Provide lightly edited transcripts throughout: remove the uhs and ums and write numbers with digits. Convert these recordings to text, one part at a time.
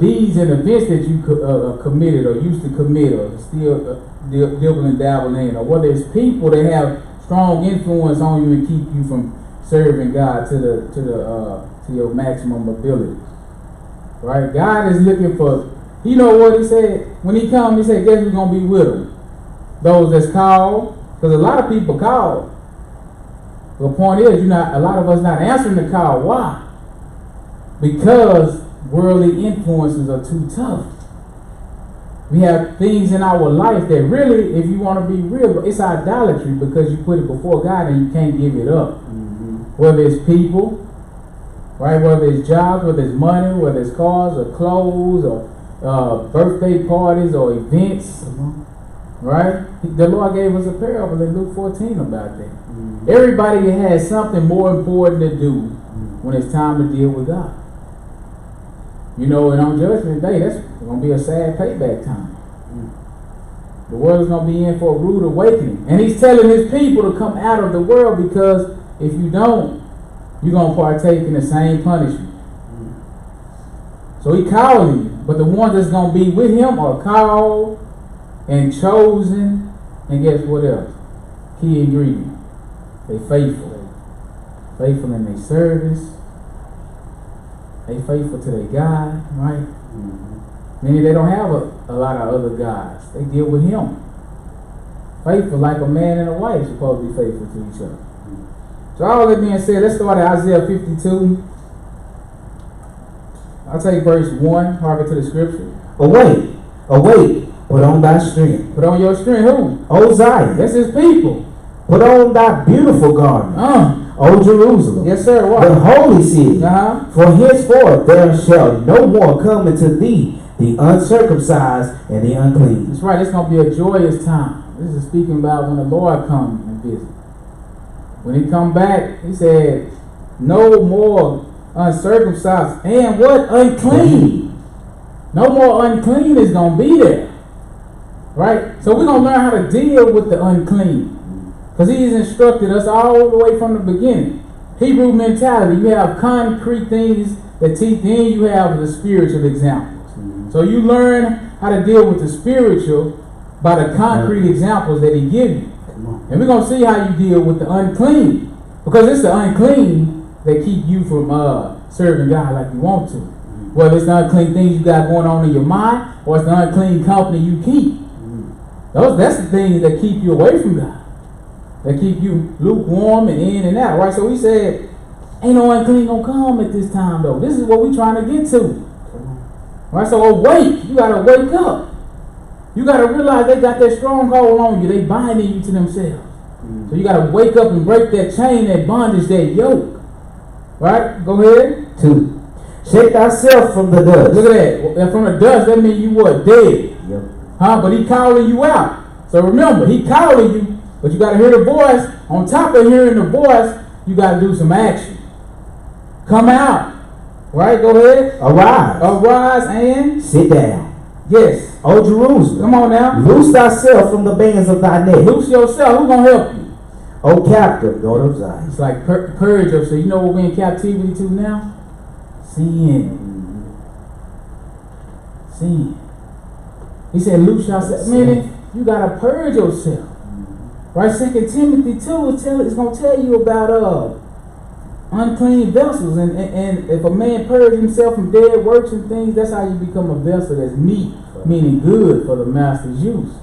deeds and events that you committed or used to commit or still dibble and dabble in, or whether it's people that have strong influence on you and keep you from serving God to your maximum ability. Right? God is looking for. You know what he said when he comes? He said, "Guess who's gonna be with him? Those that's called." Because a lot of people called. The point is, a lot of us not answering the call. Why? Because worldly influences are too tough. We have things in our life that really, if you want to be real, it's idolatry because you put it before God and you can't give it up. Mm-hmm. Whether it's people, right? Whether it's jobs, whether it's money, whether it's cars or clothes or birthday parties or events, right? The Lord gave us a parable in Luke 14 about that. Mm-hmm. Everybody has something more important to do when it's time to deal with God. And on Judgment Day, that's going to be a sad payback time. The world is going to be in for a rude awakening. And he's telling his people to come out of the world because if you don't, you're going to partake in the same punishment. So he calling you. But the ones that's going to be with him are called and chosen. And guess what else? Key ingredient. They faithful. Faithful in their service. They faithful to their God, right? Mm-hmm. Meaning they don't have a lot of other gods. They deal with him. Faithful like a man and a wife supposed to be faithful to each other. Mm-hmm. So all that being said, let's start at Isaiah 52. I'll take verse 1, harken to the scripture. Awake, awake, put on thy strength. Put on your strength, who? O Zion. That's his people. Put on thy beautiful garment. O Jerusalem. Yes, sir. What? The holy city. Uh-huh. For henceforth there shall no more come into thee the uncircumcised and the unclean. That's right. It's going to be a joyous time. This is speaking about when the Lord comes and visit. When he come back, he said, no more uncircumcised and what? Unclean. No more unclean is going to be there. Right? So we're going to learn how to deal with the unclean. Because he's instructed us all the way from the beginning. Hebrew mentality, you have concrete things that teach, then you have the spiritual examples. Mm-hmm. So you learn how to deal with the spiritual by the concrete examples that he gives you. And we're going to see how you deal with the unclean. Because it's the unclean that keep you from serving God like you want to. Mm-hmm. Whether it's the unclean things you got going on in your mind, or it's the unclean company you keep. Mm-hmm. That's the things that keep you away from God. That keep you lukewarm and in and out, right? So we said, ain't no unclean gonna come at this time, though. This is what we trying to get to, right? So awake, you gotta wake up. You gotta realize they got that stronghold on you. They binding you to themselves. Mm-hmm. So you gotta wake up and break that chain, that bondage, that yoke, right? Go ahead. 2. Shake thyself from the dust. Look at that. From the dust, that means you what? Dead. Yep. But he calling you out. So remember, he calling you. But you got to hear the voice. On top of hearing the voice, you got to do some action. Come out. Right? Go ahead. Arise. Arise and sit down. Yes. O Jerusalem. Come on now. Loose thyself from the bands of thy neck. Loose yourself. Who's going to help you? O captive, daughter of Zion. It's like purge yourself. You know what we're in captivity to now? Sin. Sin. He said, loose yourself. Meaning, you got to purge yourself. Right, 2 Timothy 2 is going to tell you about unclean vessels. And if a man purges himself from dead works and things, that's how you become a vessel that's meat, meaning good for the master's use.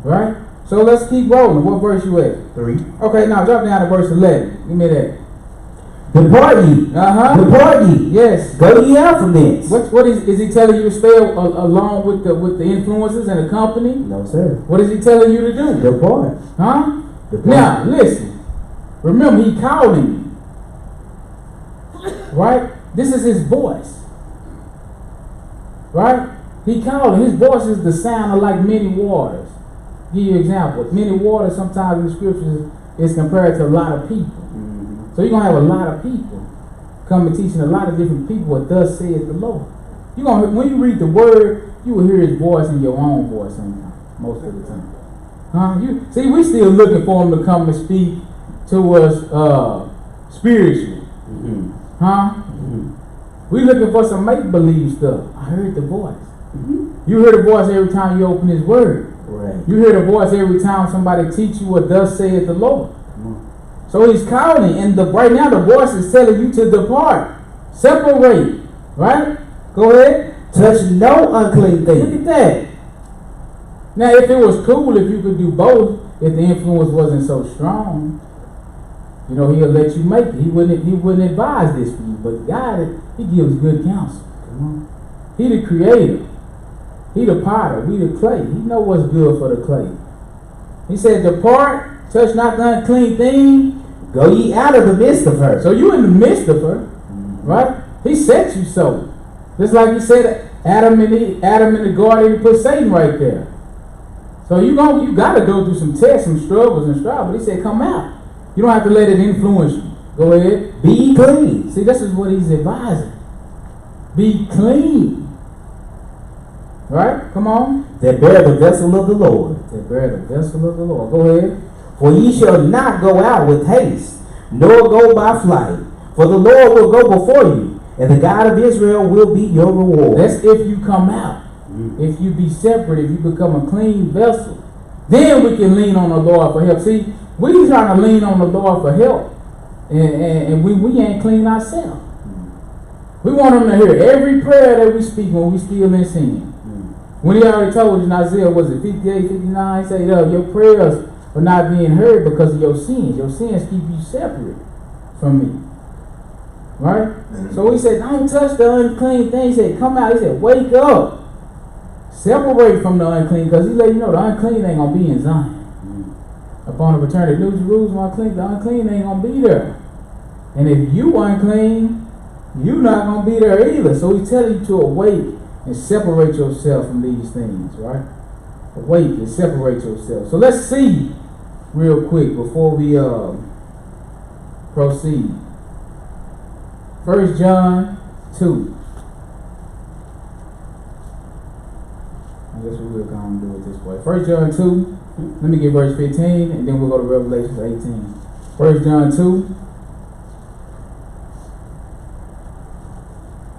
Right? So let's keep rolling. What verse you at? 3. Okay, now drop down to verse 11. Give me that. Depart ye. Depart ye. Yes. Go ye out from thence. What is he telling you to stay along with the influences and the company? No, sir. What is he telling you to do? Depart. Huh? Depart. Now, listen. Remember, he calling you. Right? This is his voice. Right? He calling. His voice is the sound of like many waters. Give you an example. Many waters sometimes in the scriptures is compared to a lot of people. So you're going to have a lot of people coming teaching a lot of different people what thus saith the Lord. You're gonna, when you read the word, you will hear his voice in your own voice sometimes, most of the time. See, we still looking for him to come and speak to us spiritually. Mm-hmm. We looking for some make-believe stuff. I heard the voice. Mm-hmm. You hear the voice every time you open His Word. Right. You hear the voice every time somebody teach you what thus saith the Lord. So He's calling, and right now the voice is telling you to depart, separate. Right? Go ahead. Touch no unclean Look thing. at that. Now, if it was cool, if you could do both, if the influence wasn't so strong, you know, He'll let you make it. He wouldn't advise this for you. But God, He gives good counsel. He the creator. He the potter. We the clay. He know what's good for the clay. He said, depart, touch not the unclean thing. Go ye out of the midst of her. So you in the midst of her, right? He set you so. Just like He said, Adam in the garden, He put Satan right there. So you got to go through some tests, some struggles and strife. But He said, come out. You don't have to let it influence you. Go ahead. Be ye clean. See, this is what He's advising. Be clean. Right? Come on. That bear the vessel of the Lord. That bear the vessel of the Lord. Go ahead. For ye shall not go out with haste, nor go by flight. For the Lord will go before you, and the God of Israel will be your reward. That's if you come out. If you be separate, if you become a clean vessel, then we can lean on the Lord for help. See, we trying to lean on the Lord for help, and we ain't clean ourselves. We want Him to hear every prayer that we speak when we still in sin. When He already told us in Isaiah, was it 58, 59, He said, your prayers are not being heard because of your sins. Your sins keep you separate from Me. Right? So He said, don't touch the unclean thing. He said, come out. He said, wake up. Separate from the unclean, because He let you know the unclean ain't going to be in Zion. Upon the return of New Jerusalem, the unclean ain't going to be there. And if you unclean, you're not going to be there either. So He's telling you to awake and separate yourself from these things, right? Awake and separate yourself. So let's see real quick before we proceed. 1 John 2. I guess we will go and do it this way. 1 John 2. Let me get verse 15, and then we'll go to Revelation 18. 1 John 2.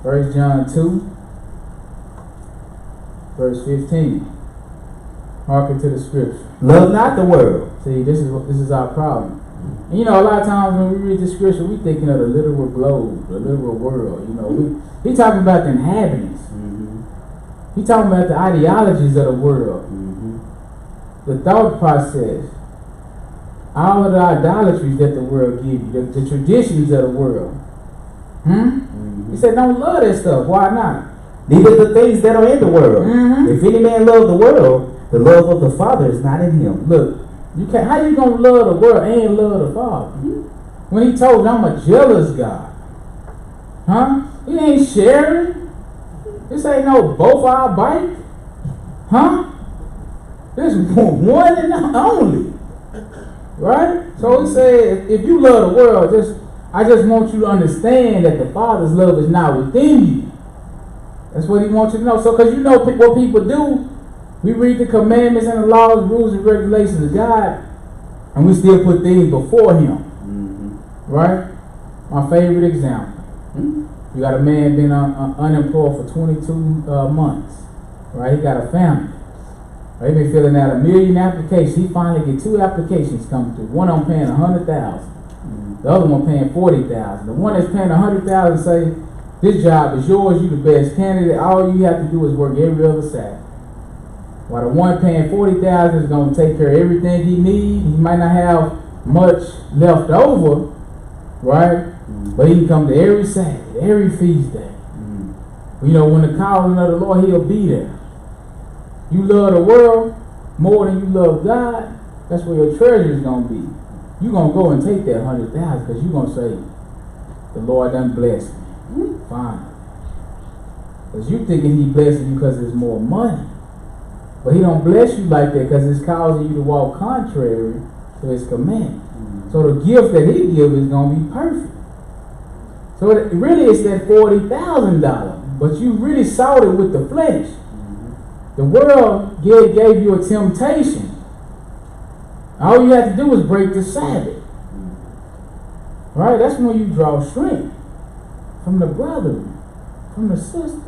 1 John 2. Verse 15. Hearken to the scripture. Love not the world. See, this is our problem. And you know, a lot of times when we read the scripture, we thinking of the literal globe, the literal world. You know, he talking about the inhabitants. He talking about the ideologies of the world, the thought process, all of the idolatries that the world gives you, the traditions of the world. He said, don't love that stuff. Why not? Neither the things that are in the world. If any man love the world, the love of the Father is not in him. Look, you can't. How you gonna love the world and love the Father? When He told you, I'm a jealous God. He ain't sharing. This ain't no both our bite. This one and only. Right? So He said, if you love the world, I just want you to understand that the Father's love is not within you. That's what He wants you to know. So, because you know what people do, we read the commandments and the laws, rules, and regulations of God, and we still put things before Him. Right? My favorite example. You got a man been unemployed for 22 months. Right? He got a family. Right? He been filling out 1 million applications. He finally get 2 applications come through. One of them paying $100,000. The other one paying $40,000. The one that's paying $100,000 say, this job is yours, you the best candidate. All you have to do is work every other Saturday. While the one paying $40,000 is going to take care of everything he needs. He might not have much left over, right? But he can come to every Saturday, every feast day. You know, when the calling of the Lord, He'll be there. You love the world more than you love God, that's where your treasure is going to be. You're going to go and take that $100,000 because you're going to say, the Lord done blessed me. Fine. Because you thinking He blessing you because there's more money. But He don't bless you like that because it's causing you to walk contrary to His command. So the gift that He gives is going to be perfect. So really it's that $40,000. But you really sought it with the flesh. The world gave you a temptation. All you have to do is break the Sabbath. Right? That's when you draw strength from the brethren. from the system.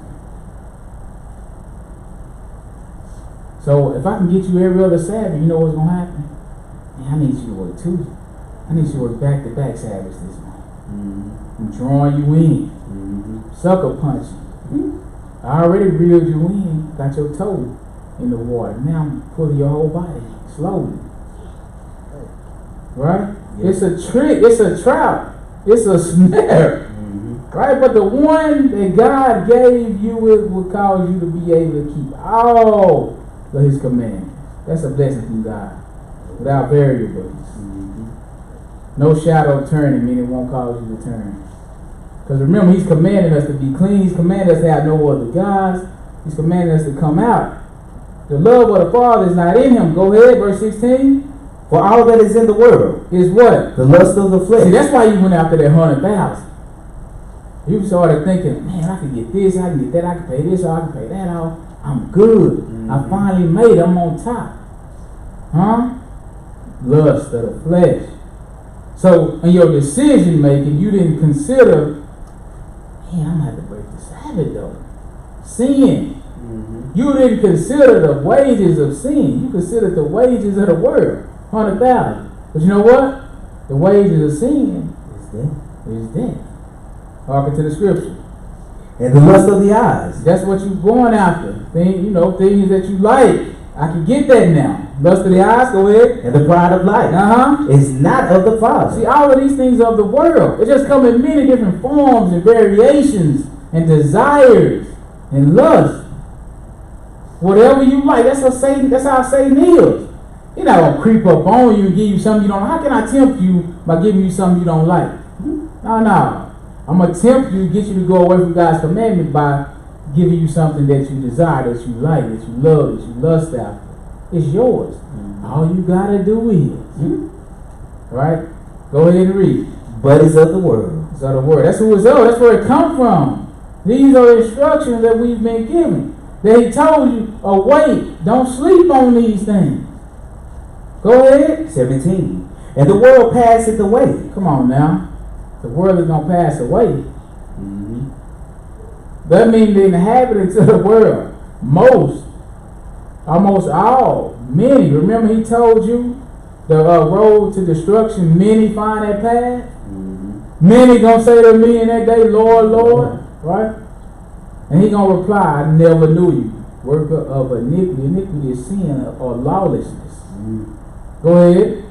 So if I can get you every other Sabbath, you know what's gonna happen? Man, I need you to work Tuesday. I need you to work back-to-back Sabbaths this month. I'm drawing you in, sucker punching. I already reeled you in, got your toe in the water. Now I'm pulling your whole body slowly. Right? Yeah. It's a trick, it's a trap, it's a snare. Right? But the one that God gave you, it will cause you to be able to keep all of his commandments. That's a blessing from God. Without variables. No shadow of turning, meaning it won't cause you to turn. Because remember, he's commanding us to be clean. He's commanding us to have no other gods. He's commanding us to come out. The love of the Father is not in him. Go ahead, verse 16. For all that is in the world is what? The lust of the flesh. See, that's why you went after that 100,000. You started thinking, man, I can get this, I can get that, I can pay this, or I can pay that off. I'm good. I finally made it. I'm on top. Huh? Lust of the flesh. So in your decision making, you didn't consider, man, I'm gonna have to break the Sabbath though. Sin. You didn't consider the wages of sin. You considered the wages of the world. 100,000. But you know what? The wages of sin is death. Harken to the scripture. And the lust of the eyes. That's what you're going after. Things that you like. I can get that now. Lust of the eyes, go ahead. And the pride of life. Is not of the Father. See, all of these things are of the world. They just come in many different forms and variations and desires and lust. Whatever you like, that's how Satan is. He's not gonna creep up on you and give you something you don't like. How can I tempt you by giving you something you don't like? No. I'm gonna tempt you, get you to go away from God's commandment by giving you something that you desire, that you like, that you love, that you lust after. It's yours. All you gotta do is, right? Go ahead and read. But it's of the world. It's of the world. That's who it's of. That's where it come from. These are instructions that we've been given. They told you, awake, don't sleep on these things. Go ahead. 17. And the world passeth away. Come on now. The world is going to pass away. That means the inhabitants of the world, almost all, many. Remember he told you the road to destruction, many find that path. Many going to say to me in that day, Lord, Lord. Right? And he going to reply, I never knew you. Worker of iniquity. Iniquity is sin or lawlessness. Go ahead.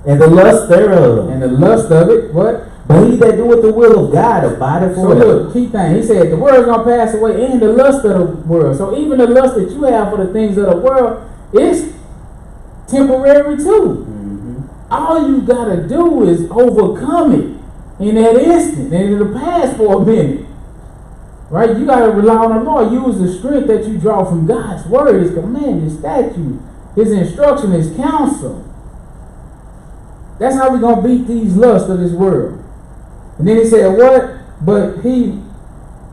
And the lust thereof. And the lust of it, what? But he that doeth the will of God abideth forever. So look, key thing, he said the world's going to pass away and the lust of the world. So even the lust that you have for the things of the world is temporary too. All you got to do is overcome it in that instant. And it'll pass for a minute. Right? You got to rely on the Lord. Use the strength that you draw from God's word, his command, his statute, his instruction, his counsel. That's how we're going to beat these lusts of this world. And then he said, what? But he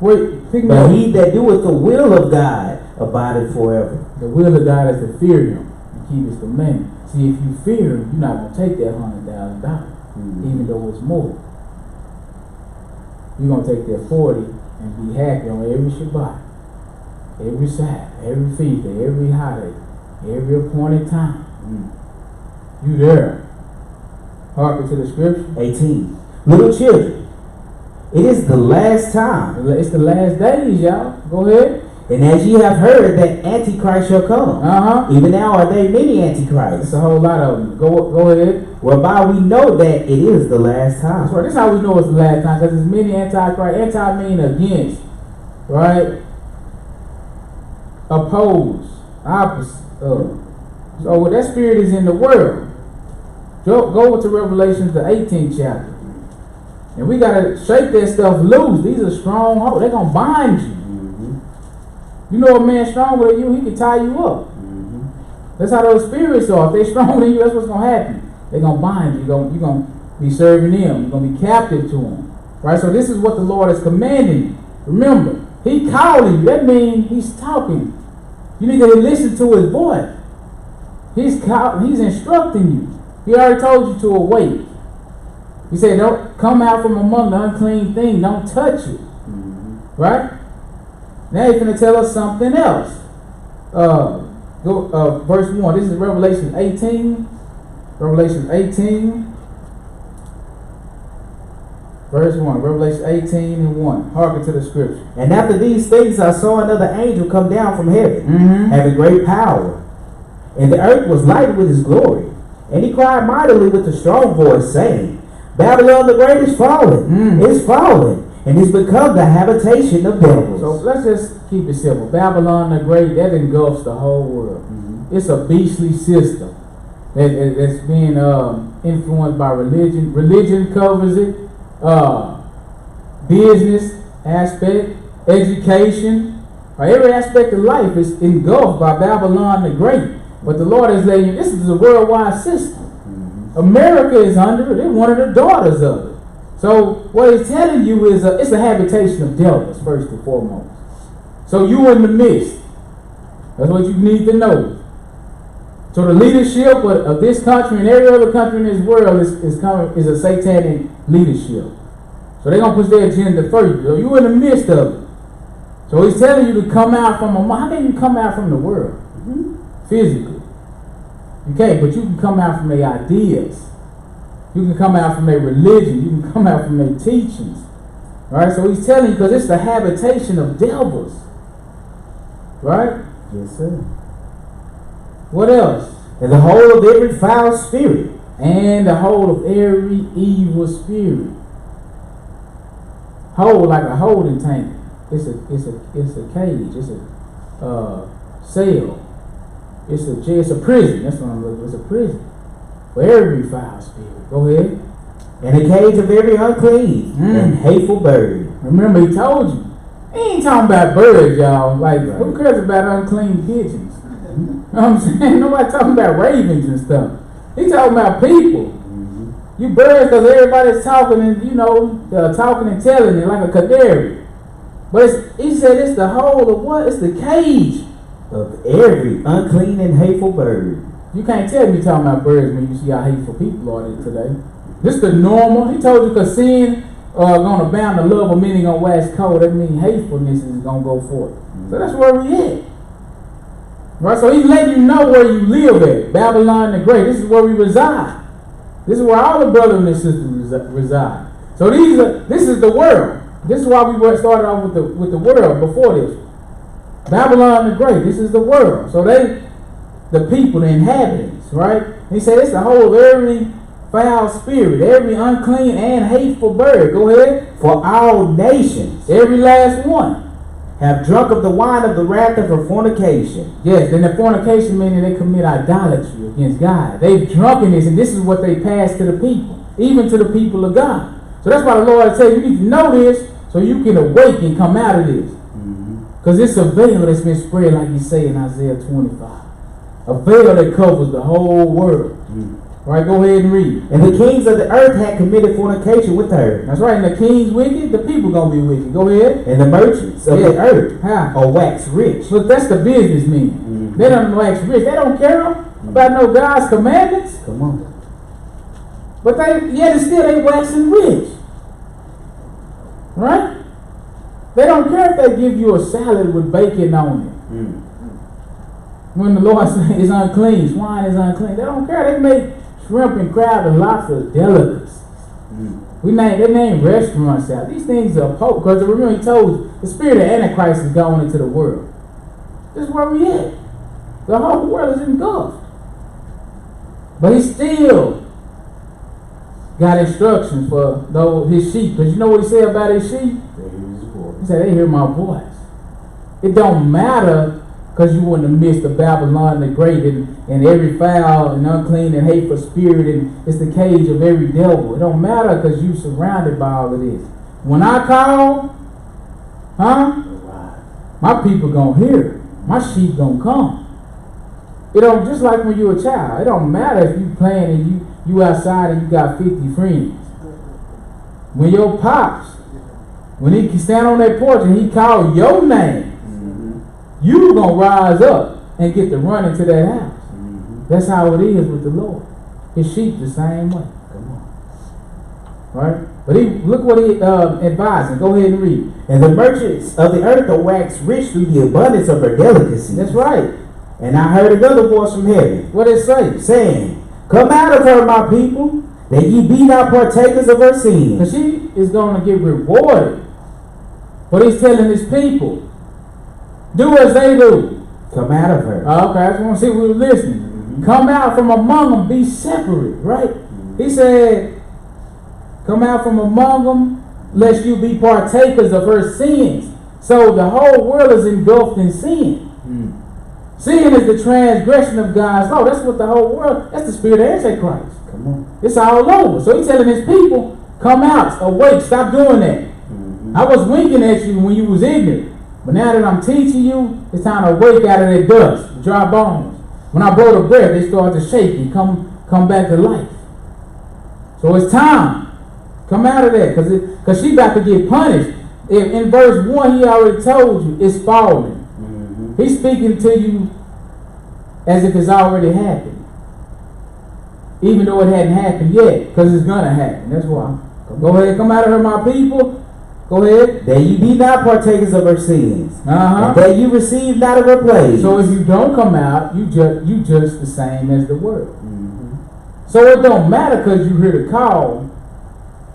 that doeth the will of God abideth forever. The will of God is to fear him and keep his commandments. See, if you fear him, you're not going to take that $100,000, even though it's more. You're going to take that 40 and be happy on every Shabbat, every Sabbath, every feast day, every holiday, every appointed time. You there. Harken to the scripture. 18. Little children, it is the last time. It's the last days, y'all. Go ahead. And as ye have heard that Antichrist shall come, even now are there many Antichrists. It's a whole lot of them. Go ahead. Whereby we know that it is the last time. That's right. This is how we know it's the last time, because there's many Antichrist. Anti mean against, right? Oppose, opposite. So that spirit is in the world. Go to Revelations, the 18th chapter. And we got to shake that stuff loose. These are strongholds. They're going to bind you. You know a man stronger than you, he can tie you up. That's how those spirits are. If they're stronger than you, that's what's going to happen. They're going to bind you. You're going to be serving them. You're going to be captive to them. Right? So this is what the Lord is commanding you. Remember, he calling you. That means he's talking. You need to listen to his voice. He's instructing you. He already told you to awake. He said, don't come out from among the unclean thing. Don't touch it. Right? Now he's going to tell us something else. Verse 1. This is Revelation 18. Revelation 18. Verse 1. Revelation 18 and 1. Hearken to the scripture. And after these things I saw another angel come down from heaven, having great power. And the earth was lighted with his glory. And he cried mightily with a strong voice, saying, Babylon the great is fallen, is fallen, and is become the habitation of devils. So let's just keep it simple. Babylon the great, that engulfs the whole world. It's a beastly system that's being influenced by religion. Religion covers it. Business aspect, education, every aspect of life is engulfed by Babylon the great. But the Lord is letting you, this is a worldwide system. America is under it. They're one of the daughters of it. So what he's telling you is it's a habitation of devils, first and foremost. So you in the midst. That's what you need to know. So the leadership of this country and every other country in this world is a satanic leadership. So they're going to push their agenda first. So you're in the midst of it. So he's telling you to come out from how can you come out from the world? Physically. You can't, but you can come out from their ideas. You can come out from their religion. You can come out from their teachings. Right? So he's telling you because it's the habitation of devils. Right? Yes, sir. What else? And the whole of every foul spirit. And the whole of every evil spirit. Hold like a holding tank. It's a cage. It's a cell. It's a prison. That's what I'm looking for. It's a prison. For every foul spirit. Go ahead. And a cage of every unclean and hateful bird. Remember, he told you. He ain't talking about birds, y'all. Like, who cares about unclean pigeons? You know what I'm saying? Nobody talking about ravens and stuff. He talking about people. You birds, because everybody's talking and, talking and telling it like a canary. But he said it's the whole of what? It's the cage of every unclean and hateful bird. You can't tell me talking about birds when you see how hateful people are today. This is the normal. He told you because sin going to bound the love of many going to wax cold. That means hatefulness is going to go forth. So that's where we at. Right? So he's letting you know where you live at. Babylon the Great. This is where we reside. This is where all the brothers and sisters reside. So this is the world. This is why we started off with the world before this. Babylon the Great. This is the world. So the people, the inhabitants, right? He said it's the whole of every foul spirit, every unclean and hateful bird. Go ahead. For all nations, every last one, have drunk of the wine of the wrath of her fornication. Yes, and the fornication meaning they commit idolatry against God. They've drunken this, and this is what they pass to the people, even to the people of God. So that's why the Lord said you need to know this so you can awake and come out of this. Because it's a veil that's been spread, like you say in Isaiah 25. A veil that covers the whole world. Right, go ahead and read. And the kings of the earth had committed fornication with her. That's right, and the kings wicked, the people gonna be wicked. Go ahead. And the merchants of the earth are wax rich. Look, that's the businessmen. They don't wax rich. They don't care about no God's commandments. Come on. But they waxing rich. Right? They don't care if they give you a salad with bacon on it. When the Lord says it's unclean, swine is unclean. They don't care. They make shrimp and crab and lobster delicacies. They name restaurants out. These things are potent. Because remember he told the spirit of Antichrist is going into the world. This is where we at. The whole world is engulfed. But he still got instructions for his sheep. Because you know what he said about his sheep? He said, they hear my voice. It don't matter because you in the midst of Babylon the Great and every foul and unclean and hateful spirit, and it's the cage of every devil. It don't matter because you surrounded by all of this. When I call, my people gonna hear it. My sheep gonna come. It don't, just like when you're a child. It don't matter if you playing and you outside and you got 50 friends. When your pops, when he can stand on that porch and he call your name, you gonna rise up and get to run into that house. That's how it is with the Lord. His sheep the same way. Come on. Right? But look what he advising. Go ahead and read. And the merchants of the earth are waxed rich through the abundance of her delicacy. That's right. And I heard another voice from heaven. What it say? Saying, come out of her, my people, that ye be not partakers of her sins. Because she is going to get rewarded. But he's telling his people, do as they do. Come out of her. Okay, I just want to see if we were listening. Come out from among them, be separate, right? He said, come out from among them, lest you be partakers of her sins. So the whole world is engulfed in sin. Sin is the transgression of God's law. That's what the whole world, that's the spirit of Antichrist. Come on. It's all over. So he's telling his people, come out, awake, stop doing that. I was winking at you when you was ignorant. But now that I'm teaching you, it's time to wake out of that dust, dry bones. When I blow the breath, they start to shake and come back to life. So it's time. Come out of that, because she about to get punished. In verse 1, he already told you, it's falling. He's speaking to you as if it's already happened. Even though it hadn't happened yet, because it's going to happen. That's why. Go ahead, come out of her, my people. Go ahead. That you be not partakers of her sins. And that you receive not of her plagues. So if you don't come out, you just the same as the world. So it don't matter because you hear the call.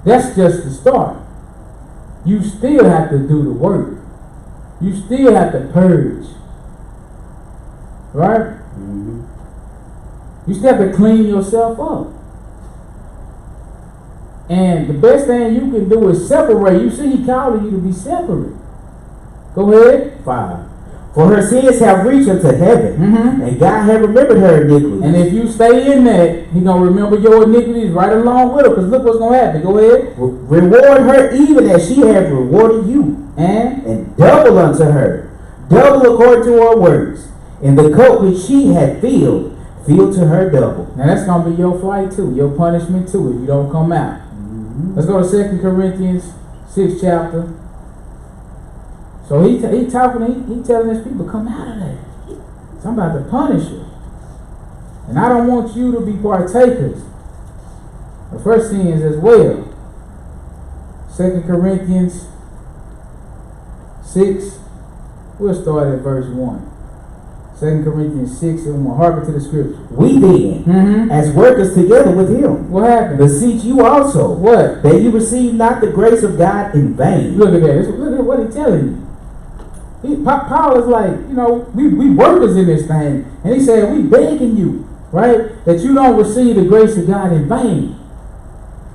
That's just the start. You still have to do the work. You still have to purge. Right? You still have to clean yourself up. And the best thing you can do is separate. You see, he calling you to be separate. Go ahead. 5. For her sins have reached unto heaven, and God have remembered her iniquities. And if you stay in that, He's going to remember your iniquities right along with her. Because look what's going to happen. Go ahead. Reward her even as she hath rewarded you. And double unto her. Double according to her works. And the coat which she had filled, fill to her double. Now that's going to be your flight too. Your punishment too if you don't come out. Let's go to 2 Corinthians 6 chapter. So he telling his people, come out of that. So I'm about to punish you. And I don't want you to be partakers of first sins as well. 2 Corinthians 6, we'll start at verse 1. 2 Corinthians 6 and 1. Hearken to the scripture. We then, as workers together with him, what happened? Beseech you also, what? That you receive not the grace of God in vain. Look at that. Look at what he's telling you. Paul is like, we workers in this thing. And he said, we begging you, right, that you don't receive the grace of God in vain.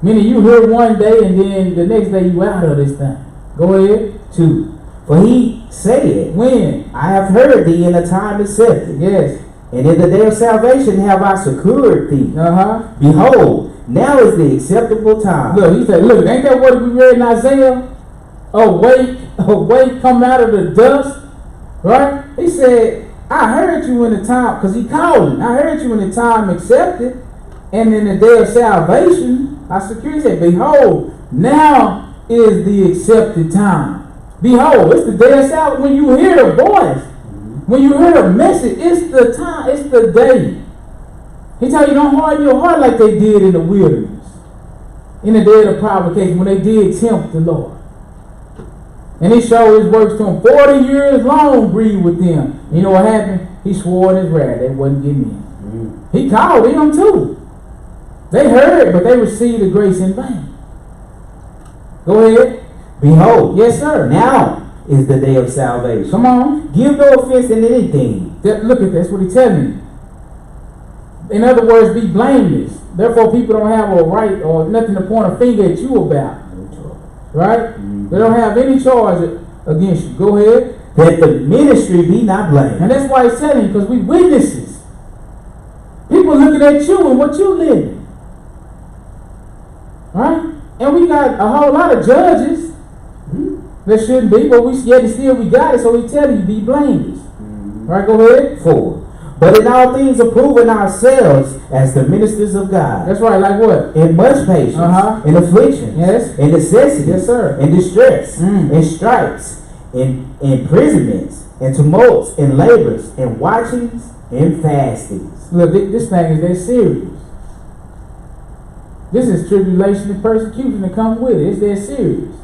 Meaning you hear one day and then the next day you out of this thing. Go ahead. 2. For he said, when? I have heard thee in a time accepted. Yes. And in the day of salvation have I secured thee. Behold, now is the acceptable time. Look, he said, look, ain't that what we read in Isaiah? Awake, come out of the dust. Right? He said, I heard you in the time, because he called him. I heard you in the time accepted. And in the day of salvation, I secured. He said, behold, now is the accepted time. Behold, it's the day of salvation. When you hear the voice, when you hear the message, it's the time, it's the day. He tell you, don't harden your heart like they did in the wilderness. In the day of the provocation, when they did tempt the Lord. And he showed his works to them. 40 years long breathed with them. You know what happened? He swore in his wrath they wasn't getting in. He called them too. They heard, but they received the grace in vain. Go ahead. Behold. Yes, sir. Now is the day of salvation. Come on. Give no offense in anything. Look at that's what he's telling you. In other words, be blameless. Therefore, people don't have a right or nothing to point a finger at you about. Right? They don't have any charge against you. Go ahead. That the ministry be not blamed. And that's why he's telling you, because we witnesses. People looking at you and what you living. Right? And we got a whole lot of judges. That shouldn't be, but yet still we got it, so we tell you, be blameless. Right, go ahead. 4. But in all things approving ourselves as the ministers of God. That's right, like what? In much patience, in affliction, yes, in necessity, yes, sir, in distress, in stripes, in imprisonments, in tumults, in labors, in watchings, in fastings. Look, this thing is that serious. This is tribulation and persecution that come with it. It's that serious.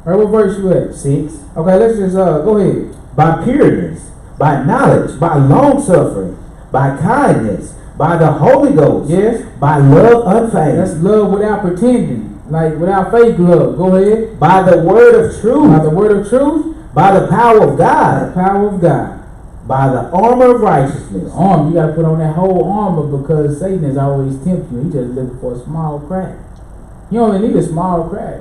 All right, what verse you at? 6. Okay, let's just go ahead. By pureness, by knowledge, by long suffering, by kindness, by the Holy Ghost, Yes. by love unfeigned, That's love without pretending, like without fake love. Go ahead. by the word of By truth, the word of truth, by the power of the God, power of God. by the armor of righteousness. Armor, you gotta put on that whole armor because Satan is always tempting you. He just looking for a small crack. You only need a small crack,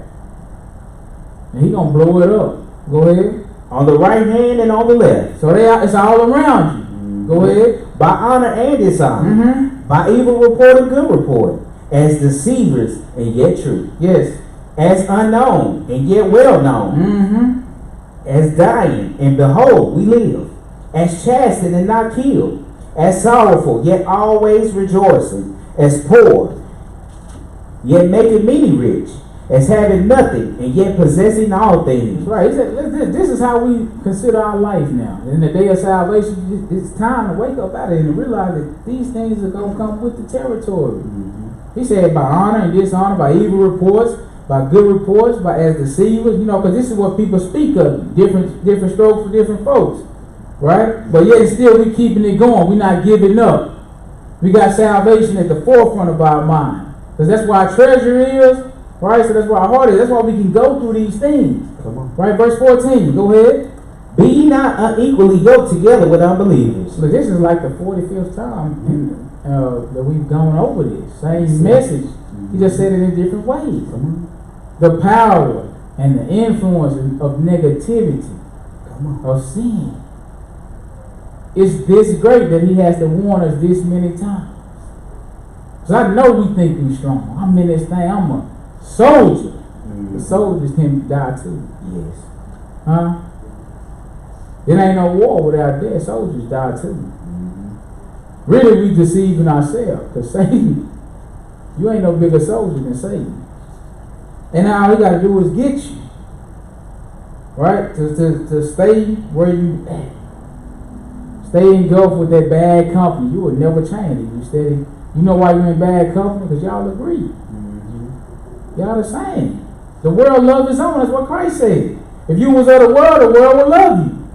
and he gonna blow it up. Go ahead. On the right hand and on the left. So it's all around you. Go ahead. By honor and dishonor. Mm-hmm. By evil report and good report. As deceivers and yet true. Yes. As unknown and yet well known. Mm-hmm. As dying and behold we live. As chastened and not killed. As sorrowful yet always rejoicing. As poor yet making many rich. As having nothing and yet possessing all things. That's right. He said, this is how we consider our life now. In the day of salvation, it's time to wake up out of it and realize that these things are going to come with the territory. He said by honor and dishonor, by evil reports, by good reports, by as deceivers, because this is what people speak of. Different strokes for different folks. Right? But yet still we keeping it going. We're not giving up. We got salvation at the forefront of our mind. Because that's where our treasure is. Right? So that's where our heart is. That's why we can go through these things. Come on. Right? Verse 14. Go ahead. Be ye not unequally yoked together with unbelievers. But this is like the 45th time that we've gone over this. Same message. He just said it in different ways. The power and the influence of negativity, of sin, is this great that he has to warn us this many times. Because I know we think we're strong. I'm in this thing. I'm a soldier. The soldiers can die too. Yes. Huh? It ain't no war without dead soldiers die too. Really, we deceiving ourselves. Because Satan, you ain't no bigger soldier than Satan. And now all he got to do is get you. Right? To stay where you at. Stay engulfed with that bad company. You will never change it. You steady. You know why you're in bad company? Because y'all agree. Y'all the same. The world loves its own. That's what Christ said. If you was of the world will love you.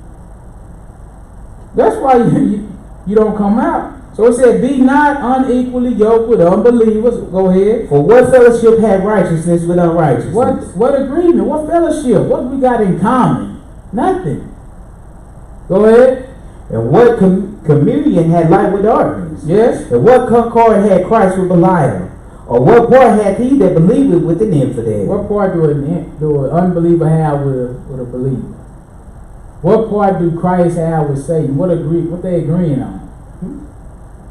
That's why you don't come out. So it said, be not unequally yoked with unbelievers. Go ahead. For what fellowship had righteousness with unrighteousness? What agreement? What fellowship? What we got in common? Nothing. Go ahead. And what communion had light with darkness? Yes. And what concord had Christ with Belial? Or what part had he that believed with an infidel? What part do an unbeliever have with a believer? What part do Christ have with Satan? What they agreeing on?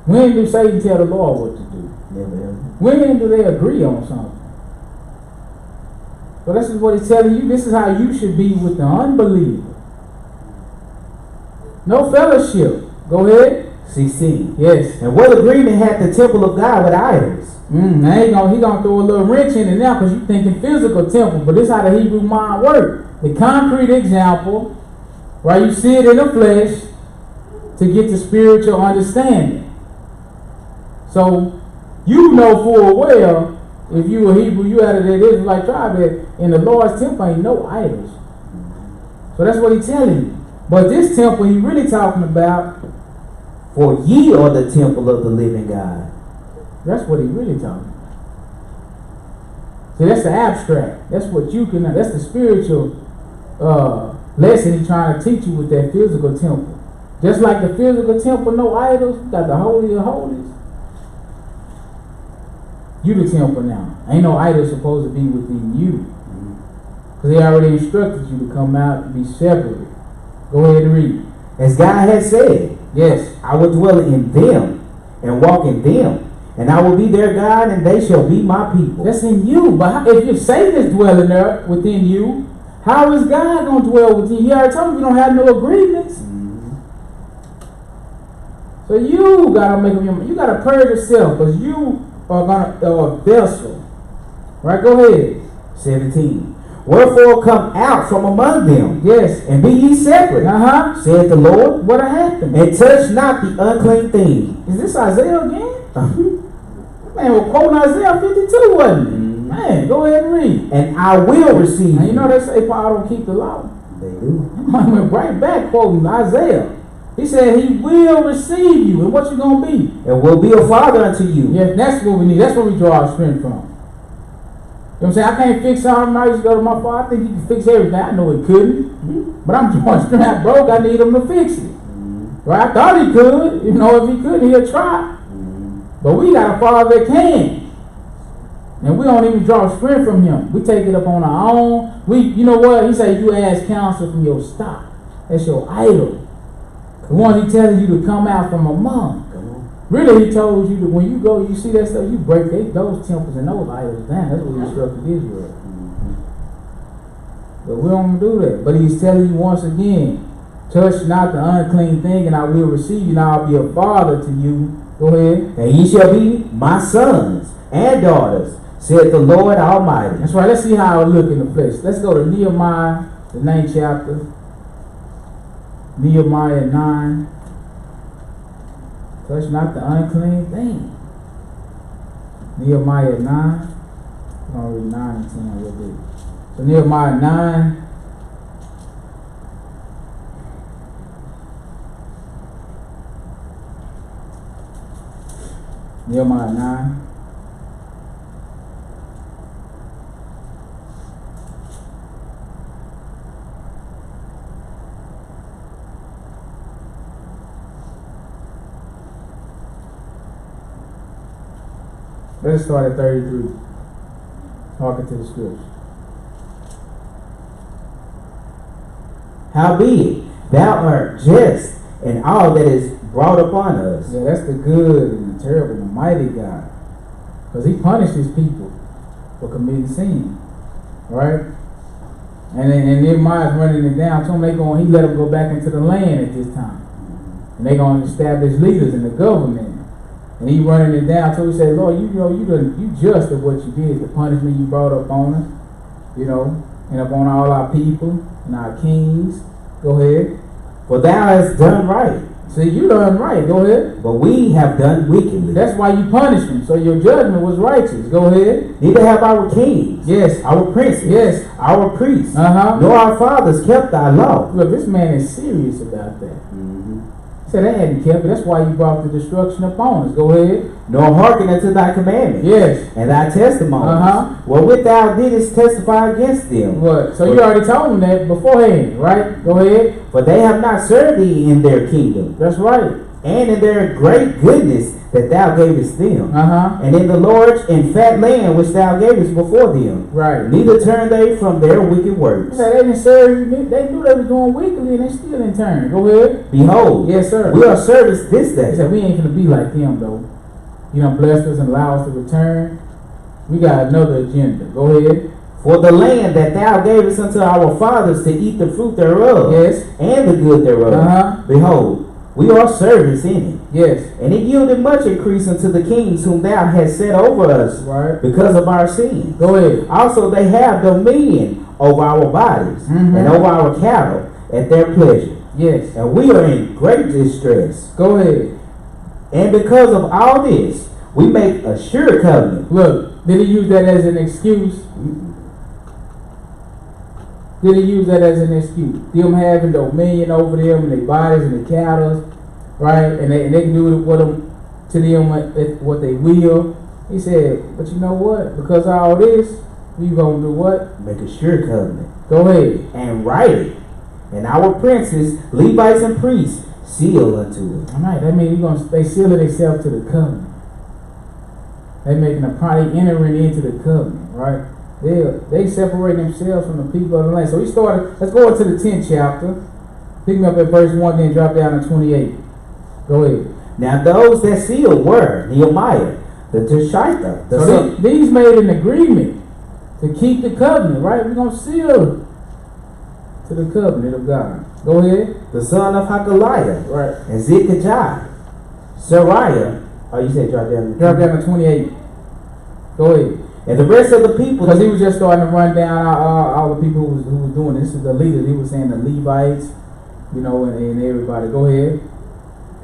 When do Satan tell the Lord what to do? Never. When do they agree on something? So this is what he's telling you. This is how you should be with the unbeliever. No fellowship. Go ahead. 16. Yes. And what agreement had the temple of God with idols? Now he gonna throw a little wrench in it now because you're thinking physical temple, but this is how the Hebrew mind works. The concrete example, right? You see it in the flesh to get the spiritual understanding. So you know full well, if you were Hebrew, you out of that Israelite tribe, that in the Lord's temple ain't no idols. So that's what he's telling you. But this temple he really talking about, for ye are the temple of the living God. that's what he really talking about. So that's the abstract. That's what you can, that's the spiritual lesson he's trying to teach you with that physical temple. Just like the physical temple, no idols, you got the Holy of Holies. You the temple now. Ain't no idol supposed to be within you. Because they already instructed you to come out and be separate. Go ahead and read. As God has said, Yes. I will dwell in them and walk in them, and I will be their God, and they shall be my people. That's in you. But if Satan is dwelling there within you, how is God going to dwell within you? He already told you don't have no agreements. So you got to make them, you got to purge yourself because you are going to a vessel. Right? Go ahead. 17. Wherefore come out from among them, Yes. and be ye separate, said the Lord, What happened? and touch not the unclean thing. Is this Isaiah again? Man, we're quoting Isaiah 52, wasn't it? Mhm. Man, go ahead and read. And I will receive And you know they say Paul don't keep the law. They do. I went right back quoting Isaiah. He said he will receive you. And what you gonna be? And will be a father unto you. Yeah, that's what we need. That's where we draw our strength from. You know what I'm saying? I can't fix something. I used to go to my father. I think he can fix everything. I know he couldn't. But I'm drawing strength. I broke. I need him to fix it. Right? I thought he could. You know, if he could, he'll try. But we got a father that can. And we don't even draw strength from him. We take it up on our own. You know what? He said you ask counsel from your stock. That's your idol. The one he telling you to come out from among. Really, he told you that when you go, you see that stuff, you break those temples and those idols down. That's what he instructed Israel. But we don't do that. But he's telling you once again, touch not the unclean thing, and I will receive you, and I'll be a father to you. Go ahead. And ye shall be my sons and daughters, said the Lord Almighty. That's right. Let's see how it look in the flesh. Let's go to Nehemiah, the 9th chapter. Nehemiah 9. Touch not the unclean thing. Nehemiah 9. I'm going to read 9 and 10 real bit. So Nehemiah 9. Nehemiah 9. Let's start at 33. Talking to the scripture. Howbeit, thou art just in all that is brought upon us. Yeah, that's the good and the terrible and the mighty God. Because he punished his people for committing sin. Right? And Nehemiah's running it down. So he let them go back into the land at this time. And they're going to establish leaders in the government. And he running it down. So he said, Lord, you just of what you did, the punishment you brought up on us, and upon all our people and our kings. Go ahead. For thou hast done right. See, you done right. Go ahead. But we have done wickedly. That's why you punished them. So your judgment was righteous. Go ahead. Neither have our kings, yes, our princes, yes, our priests, nor our fathers kept thy law. Look, this man is serious about that. He said they hadn't kept it. That's why you brought the destruction upon us. Go ahead. Nor hearken unto thy commandments. Yes. And thy testimonies. Wherewith thou didst testify against them. What? So you already told them that beforehand, right? Go ahead. For they have not served thee in their kingdom. That's right. And in their great goodness that thou gavest them. And in the large and fat land which thou gavest before them. Right. Neither turned they from their wicked works. They didn't serve you. They knew they was doing wickedly and they still didn't turn. Go ahead. Behold. Yes, sir. We are servants this day. He said we ain't gonna be like them though. You done blessed us and allowed us to return. We got another agenda. Go ahead. For the land that thou gavest unto our fathers to eat the fruit thereof. Yes. And the good thereof. Behold, we are servants in it. Yes. And it yielded much increase unto the kings whom thou hast set over us. Right. Because of our sins. Go ahead. Also they have dominion over our bodies and over our cattle at their pleasure. Yes. And we are in great distress. Go ahead. And because of all this, we make a sure covenant. Look, did he use that as an excuse? Did he use that as an excuse? Them having dominion over them and their bodies and their cattle, right? And they can do with them to them what they will. He said, but you know what? Because of all this, we gonna do what? Make a sure covenant. Go ahead. And write it. And our princes, Levites and priests, seal unto it. All right, that means they sealing themselves to the covenant. They making a party entering into the covenant, right? They separate themselves from the people of the land. So we started, let's go into the 10th chapter. Pick me up at verse 1, then drop down to 28. Go ahead. Now those that sealed were Nehemiah, the Tishitha. So these made an agreement to keep the covenant, right? We're going to seal to the covenant of God. Go ahead. The son of Hakaliah. Right. And Zechariah. Sariah. Oh, you said drop down. Drop down to 28. Go ahead. And the rest of the people. Because he was just starting to run down all the people who was doing this. This is the leaders. He was saying the Levites, and everybody. Go ahead.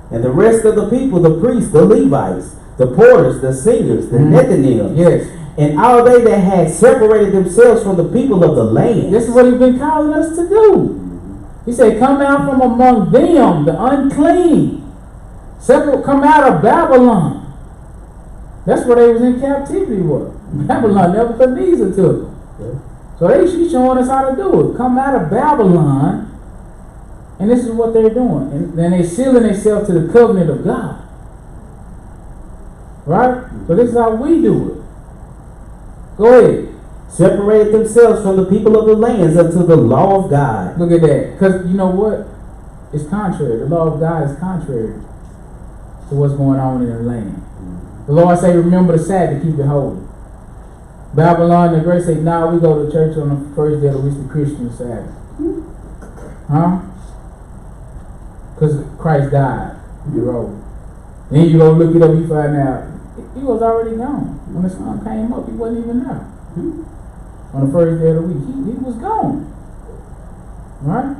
And the rest of the people, the priests, the Levites, the porters, the singers, the Nethinims, Yes. and all they that had separated themselves from the people of the land. This is what he's been calling us to do. He said, come out from among them, the unclean. Separate, come out of Babylon. That's where they was in captivity with. Babylon, Nebuchadnezzar took them. So she's showing us how to do it. Come out of Babylon. And this is what they're doing. And then they're sealing themselves to the covenant of God. Right? So this is how we do it. Go ahead. Separated themselves from the people of the lands unto the law of God. Look at that. Because you know what? It's contrary. The law of God is contrary to what's going on in the land. The Lord say, remember the Sabbath, keep it holy. Babylon, the great say, nah, we go to church on the first day of the week, the Christian Sabbath. Huh? Because Christ died. You're old. Then you go look it up, you find out he was already gone. When the sun came up, he wasn't even there. On the first day of the week, he was gone. Right?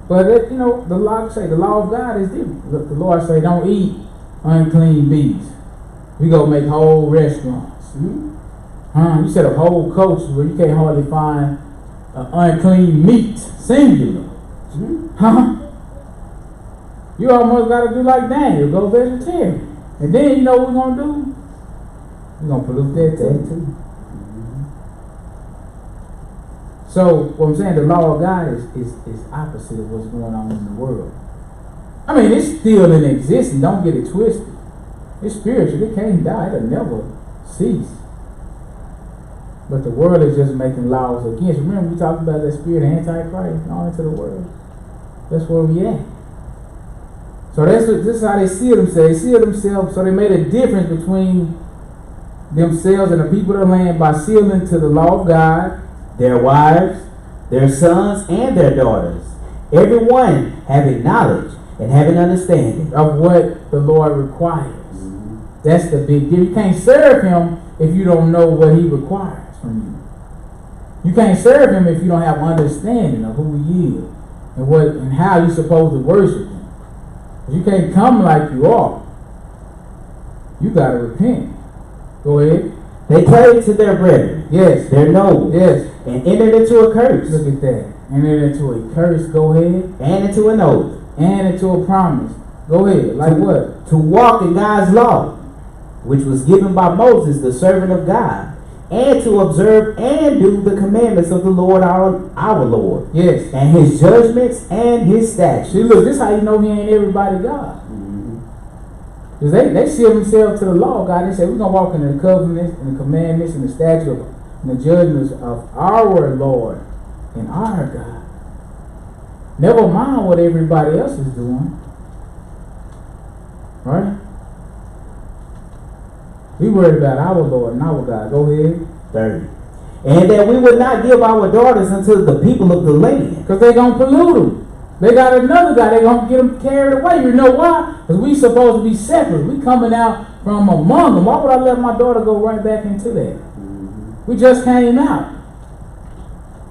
But you know, the law say the law of God is different. The Lord say don't eat unclean beasts. We go make whole restaurants. You set up whole coaches where you can't hardly find unclean meat, singular. You almost got to do like Daniel, go vegetarian. And then you know what we're going to do? We're going to pollute that too. So, what I'm saying, the law of God is opposite of what's going on in the world. I mean, it's still in existence. Don't get it twisted. It's spiritual. It can't die. It'll never cease. But the world is just making laws against. Remember, we talked about that spirit of Antichrist all into the world. That's where we at. So this is how they see themselves. They see themselves. So they made a difference between themselves and the people of the land by sealing to the law of God, their wives, their sons, and their daughters, everyone having knowledge and having understanding of what the Lord requires. That's the big deal. You can't serve him if you don't know what he requires from you. You can't serve him if you don't have understanding of who he is and what and how you're supposed to worship him. You can't come like you are. You gotta repent. Go ahead. They clave to their brethren, yes, their nobles, yes, and entered into a curse. Look at that. Entered into a curse. Go ahead. And into an oath. And into a promise. Go ahead. Like what? To walk in God's law, which was given by Moses, the servant of God, and to observe and do the commandments of the Lord our Lord. Yes. And his judgments and his statutes. See, look, this is how you know he ain't everybody God. Because they seal themselves to the law of God. They say we're going to walk in the covenants and the commandments and the statutes and the judgments of our Lord and our God. Never mind what everybody else is doing. Right? We worry about our Lord and our God. Go ahead. 30. And that we would not give our daughters unto the people of the land. Because they're going to pollute them. They got another guy. They're going to get them carried away. You know why? Because we supposed to be separate. We coming out from among them. Why would I let my daughter go right back into that? We just came out.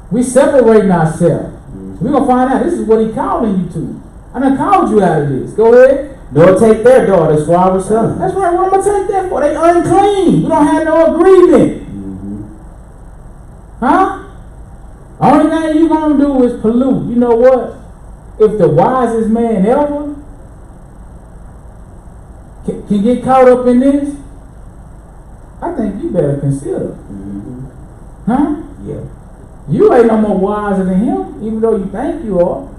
We separating ourselves. We're going to find out. This is what he calling you to. I done called you out of this. Go ahead. Nor take their daughters for our sons. That's right. What am I take that for? They unclean. We don't have no agreement. Huh? Only thing you gonna do is pollute. You know what? If the wisest man ever can get caught up in this, I think you better consider. Huh? Yeah. You ain't no more wiser than him, even though you think you are.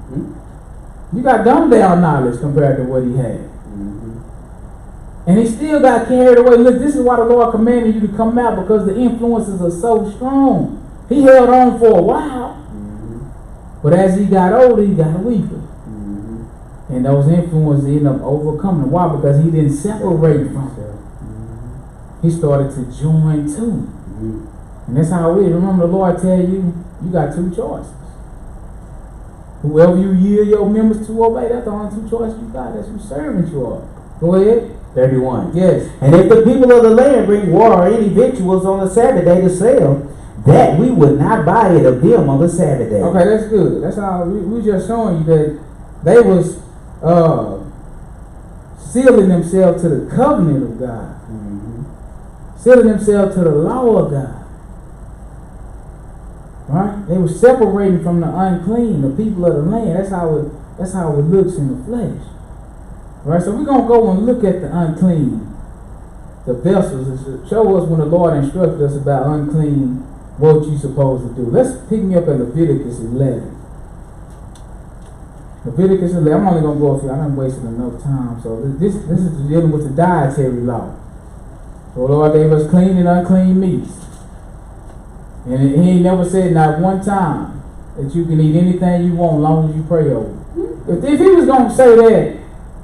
You got dumbed down knowledge compared to what he had. And he still got carried away. Look, this is why the Lord commanded you to come out, because the influences are so strong. He held on for a while. But as he got older, he got weaker. And those influences ended up overcoming. Why? Because he didn't separate from them. He started to join too. And that's how it is. Remember, the Lord tell you, you got two choices. Whoever you yield your members to obey, that's the only two choices you got. That's who servant you are. Go ahead. 31. Yes. And if the people of the land bring water or any victuals on the Sabbath day to sell, that we would not buy it of them on the Sabbath day. Okay, that's good. That's how we just showing you that they was sealing themselves to the covenant of God. Sealing themselves to the law of God. Right? They were separating from the unclean, the people of the land. That's how it looks in the flesh. Right? So we're gonna go and look at the unclean, the vessels, to show us when the Lord instructed us about unclean, what you're supposed to do. Let's pick me up at Leviticus 11. Leviticus 11. I'm only gonna go a few. I done wasted enough time. So this is dealing with the dietary law. So the Lord gave us clean and unclean meats. And he ain't never said not one time that you can eat anything you want as long as you pray over it. If he was going to say that,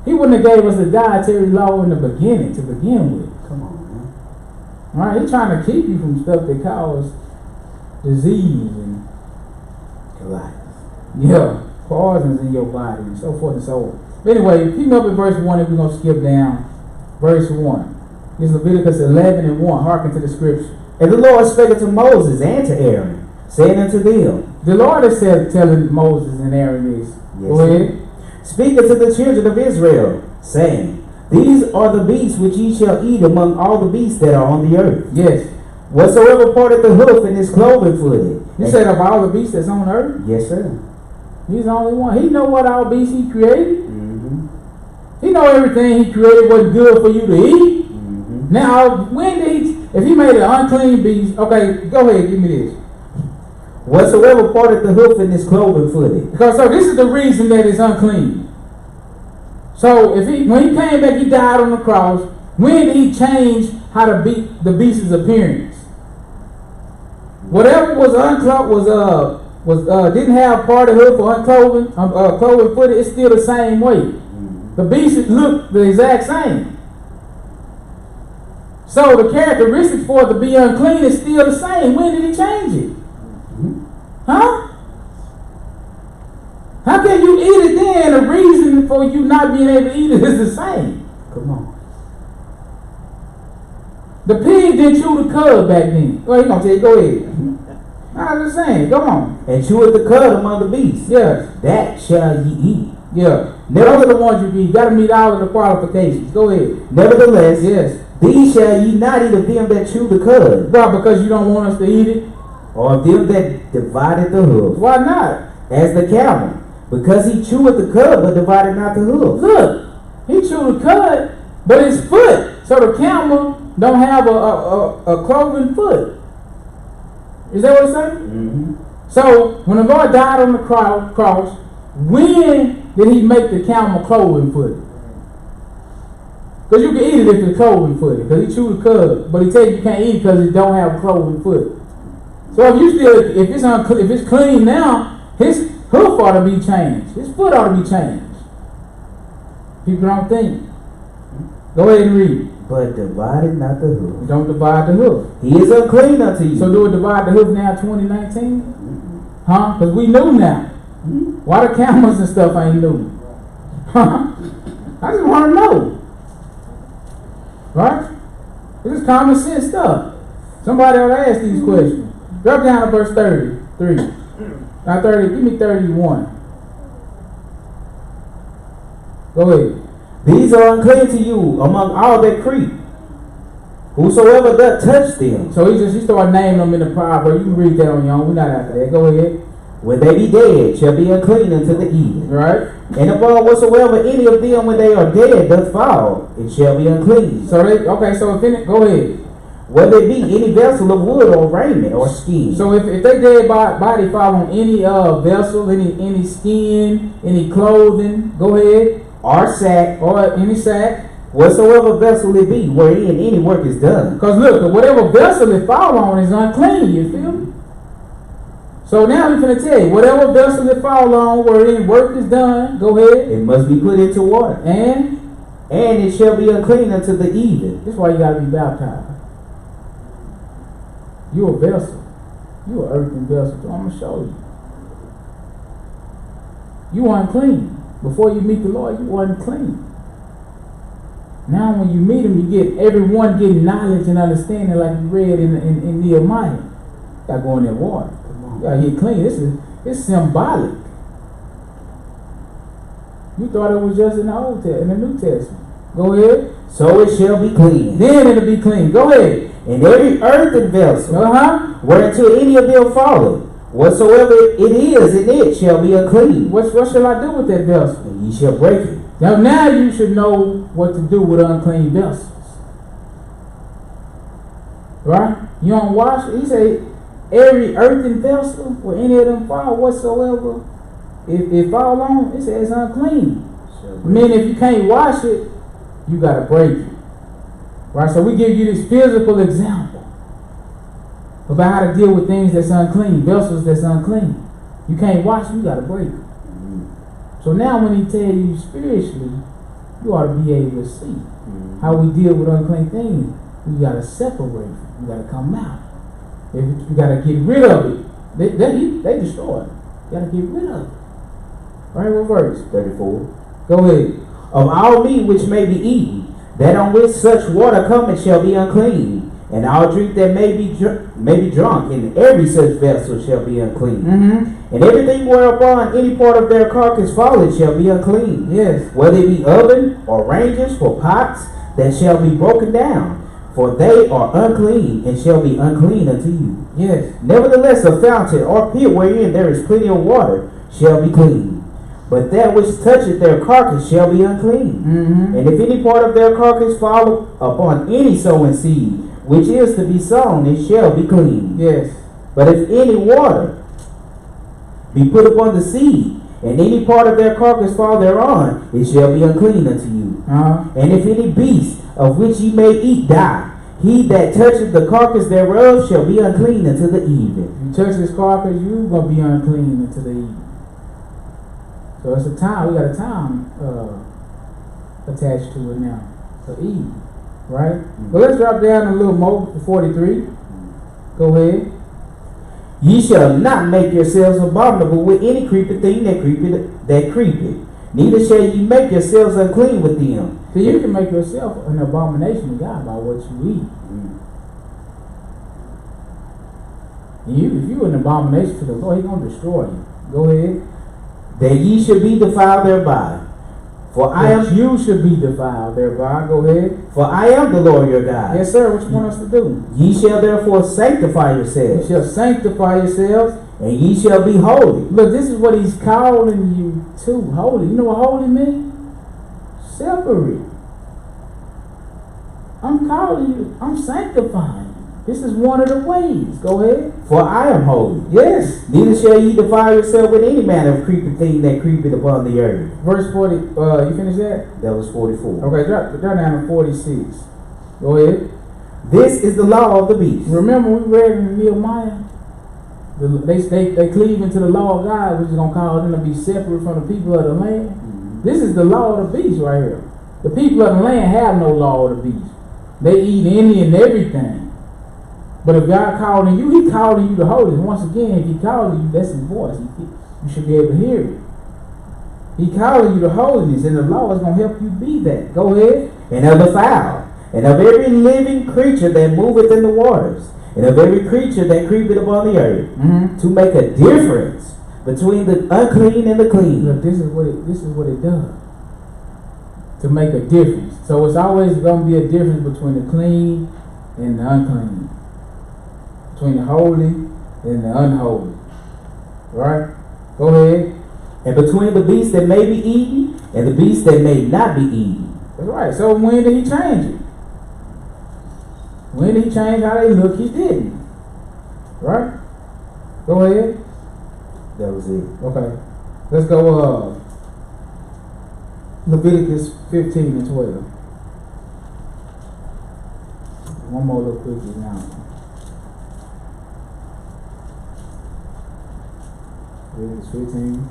he wouldn't have gave us the dietary law in the beginning to begin with. Come on, man. All right, he's trying to keep you from stuff that causes disease and poisons in your body and so forth and so on. But anyway, pick me up at verse 1 and we're going to skip down. Verse 1. It's Leviticus 11 and 1. Hearken to the scripture. And the Lord spake unto Moses and to Aaron, saying unto them, the Lord is telling Moses and Aaron this. Yes, go ahead. Speak unto the children of Israel, saying, These are the beasts which ye shall eat among all the beasts that are on the earth. Yes. Whatsoever parteth the hoof and is cloven footed. You said of all the beasts that's on earth? Yes, sir. He's the only one. He know what all beasts he created. Mm-hmm. He know everything he created wasn't good for you to eat. Mm-hmm. Now, when did he... If he made an unclean beast, okay, go ahead, give me this. Whatsoever parteth the hoof and is cloven footed. Because so this is the reason that it's unclean. So when he came back, he died on the cross. When did he change how to beat the beast's appearance? Whatever was didn't have part of hoof or cloven footed, it's still the same way. Mm-hmm. The beast looked the exact same. So the characteristics for it to be unclean is still the same. When did he change it? Mm-hmm. Huh? How can you eat it then? The reason for you not being able to eat it is the same. Come on. The pig didn't chew the cud back then. Well, he gonna tell you, go ahead. I was just saying, come on. And cheweth the cud among the beasts. Yes. That shall ye eat. Yeah. Those are the ones you eat. You gotta meet all of the qualifications. Go ahead. Nevertheless, yes. These shall ye not eat of them that chew the cud. Why? Because you don't want us to eat it? Or of them that divided the hoof. Why not? As the camel. Because he cheweth the cud, but divided not the hoof. Look, he chewed the cud, but his foot. So the camel don't have a cloven foot. Is that what it's saying? Mm-hmm. So when the Lord died on the cross, when did he make the camel cloven footed? Because you can eat it if it's cloven footed, because he chewed the cud, but he tell you can't eat it because it don't have a cloven foot. So if it's clean now, his hoof ought to be changed. His foot ought to be changed. People don't think. Go ahead and read. But divided not the hoof. Don't divide the hoof. He is unclean unto you. So do it divide the hoof now 2019? Mm-hmm. Huh? Because we new now. Mm-hmm. Why the cameras and stuff ain't new? Huh? I just want to know. Right? This is common sense stuff. Somebody ought to ask these questions. Drop down to verse 33. Now 30, give me 31. Go ahead. These are unclean to you among all that creep. Whosoever doth touch them. So he started naming them in the proverb. You can read that on your own. We're not after that. Go ahead. When they be dead, shall be unclean unto the evening. Right. And upon whatsoever any of them when they are dead doth fall, it shall be unclean. So go ahead. Whether it be any vessel of wood or raiment or skin. So if they dead body fall on any vessel, any skin, any clothing, go ahead. Or sack. Or any sack. Whatsoever vessel it be, wherein any work is done. Because look, whatever vessel it fall on is unclean, you feel me? So now I'm going to tell you, whatever vessel it fall on, wherein work is done, go ahead. It must be put into water. And it shall be unclean unto the even. That's why you got to be baptized. You a vessel. You an earthen vessel. So I'm going to show you. You unclean. Before you meet the Lord, you unclean. Now when you meet him, you get everyone getting knowledge and understanding like you read in Nehemiah. You got to go in that water. You got to get clean. It's symbolic. You thought it was just in the New Testament. Go ahead. so it shall be clean. Then it'll be clean. Go ahead. And every earthen vessel, whereunto any of them falleth, whatsoever it is in it shall be unclean. What shall I do with that vessel? And ye shall break it. Now you should know what to do with unclean vessels. Right? You don't wash it. He say every earthen vessel where any of them fall whatsoever, if it fall on, it says unclean. I mean, if you can't wash it, you gotta break it. Right? So we give you this physical example about how to deal with things that's unclean, vessels that's unclean. You can't wash it, you gotta break it. So now when he tell you spiritually, you ought to be able to see how we deal with unclean things. We gotta separate it. We gotta come out. You gotta get rid of it. They destroy it. You gotta get rid of it. Right, what verse? 34. Go ahead. Of all meat which may be eaten, that on which such water cometh shall be unclean, and all drink that may be drunk, and every such vessel shall be unclean. And everything whereupon any part of their carcass falleth shall be unclean. Yes. Whether it be oven or ranges for pots, that shall be broken down, for they are unclean, and shall be unclean unto you. Yes. Nevertheless, a fountain or pit wherein there is plenty of water shall be clean. But that which toucheth their carcass shall be unclean. And if any part of their carcass fall upon any sowing seed, which is to be sown, it shall be clean. Yes. But if any water be put upon the seed, and any part of their carcass fall thereon, it shall be unclean unto you. And if any beast of which ye may eat die, he that toucheth the carcass thereof shall be unclean until the evening. You touch this carcass, you gonna be unclean until the evening. So it's a time, we got a time attached to it now. So evening, right? But let's drop down a little more to 43. Go ahead. Ye shall not make yourselves abominable with any creeping thing that creepeth. Neither shall ye make yourselves unclean with them. So you can make yourself an abomination to God by what you eat. If you're an abomination to the Lord, He's going to destroy you. Go ahead. That ye should be defiled thereby. You should be defiled thereby. Go ahead. For I am the Lord your God. Yes, sir. What you want us to do? Ye shall therefore sanctify yourselves. You shall sanctify yourselves. And ye shall be holy. Look, this is what He's calling you to. Holy. You know what holy means? Separate. I'm calling you. I'm sanctifying you. This is one of the ways. Go ahead. For I am holy. Yes. Neither shall ye defile yourself with any manner of creeping thing that creepeth upon the earth. Verse 40. You finished that? That was 44. Okay, drop down to 46. Go ahead. This is the law of the beast. Remember we read in Nehemiah? They cleave into the law of God, which is going to cause them to be separate from the people of the land. This is the law of the beast right here. The people of the land have no law of the beast. They eat any and everything. But if God calling you, He calling you to holiness. Once again, if He calling you, that's His voice. You should be able to hear it. He calling you to holiness, and the law is going to help you be that. Go ahead. And of the fowl, and of every living creature that moveth in the waters, and of every creature that creepeth upon the earth, to make a difference between the unclean and the clean. Look, this is what it does. To make a difference. So it's always going to be a difference between the clean and the unclean. Between the holy and the unholy. Right? Go ahead. And between the beast that may be eaten and the beast that may not be eaten. That's right. So when did He change it? When did He change how they look? He didn't. Right? Go ahead. That was it. Okay. Let's go Leviticus 15 and 12. One more little quick example. Leviticus 15.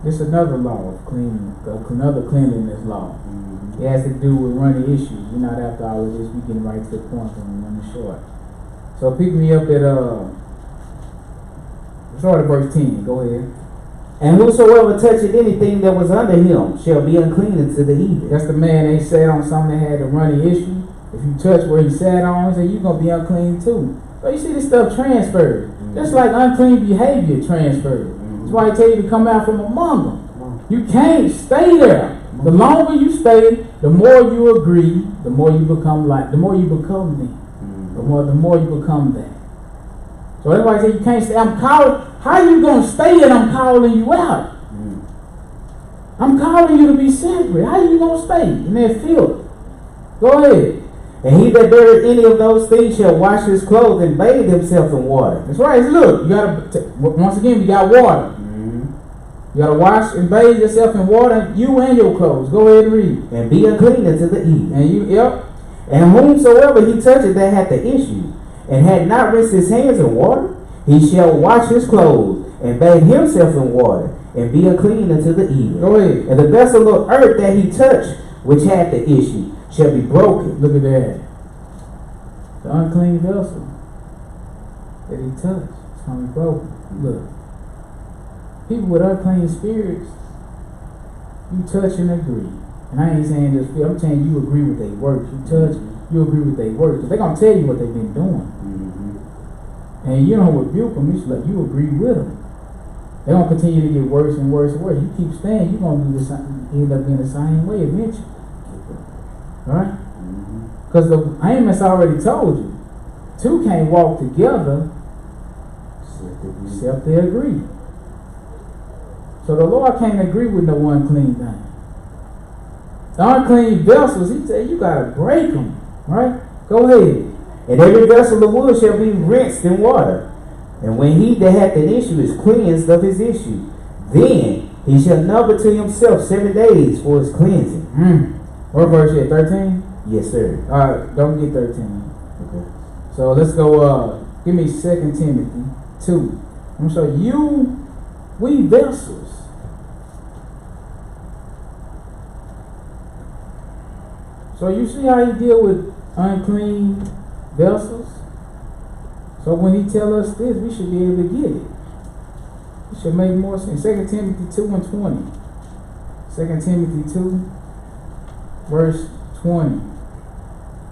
It's another law of cleaning, another cleanliness law. It has to do with running issues. We're not after all of this. We're getting right to the point and we're running short. So pick me up at start at verse 10. Go ahead. And whosoever toucheth anything that was under him shall be unclean unto the evening. That's the man they said on something that had a running issue. If you touch where he sat on, he said, you're going to be unclean too. So you see this stuff transferred. Just like unclean behavior transferred. That's why I tell you to come out from among them. You can't stay there. The longer you stay, the more you agree, the more you become like, the more you become them. The more you become that. So that's why I say you can't stay. I'm calling. How you gonna stay and I'm calling you out? I'm calling you to be separate. How you gonna stay in that field? Go ahead. And he that beareth any of those things shall wash his clothes and bathe himself in water. That's right. Look, you gotta once again we got water. You gotta wash and bathe yourself in water, you and your clothes. Go ahead and read. And be unclean unto the evening. And you, yep. And whomsoever he toucheth that hath the issue, and had not rinsed his hands in water, he shall wash his clothes and bathe himself in water, and be unclean unto the evening. Go ahead. And the vessel of earth that he touched, which had the issue, shall be broken. Look at that. The unclean vessel that he touched is going to be broken. Look. People with unclean spirits, you touch and agree. And I ain't saying this, I'm saying you agree with their works. You touch, you agree with their works. Because they're going to tell you what they've been doing. And you don't rebuke them, it's like you agree with them. They're going to continue to get worse and worse and worse. You keep staying, you're going to do the same, end up being the same way eventually. Right? Because Amos already told you, two can't walk together except they agree. So the Lord can't agree with no unclean thing. The unclean vessels, he said, you got to break them. Right? Go ahead. And every vessel of wood shall be rinsed in water. And when he that hath an issue is cleansed of his issue, then he shall number to himself 7 days for his cleansing. What verse here? 13? Yes, sir. Alright, don't get 13. Okay. So let's go, give me 2 Timothy 2. I'm going to show you, we vessels. So you see how he deal with unclean vessels? So when he tell us this, we should be able to get it. It should make more sense. 2 Timothy 2 and 20. 2 Timothy 2, verse 20.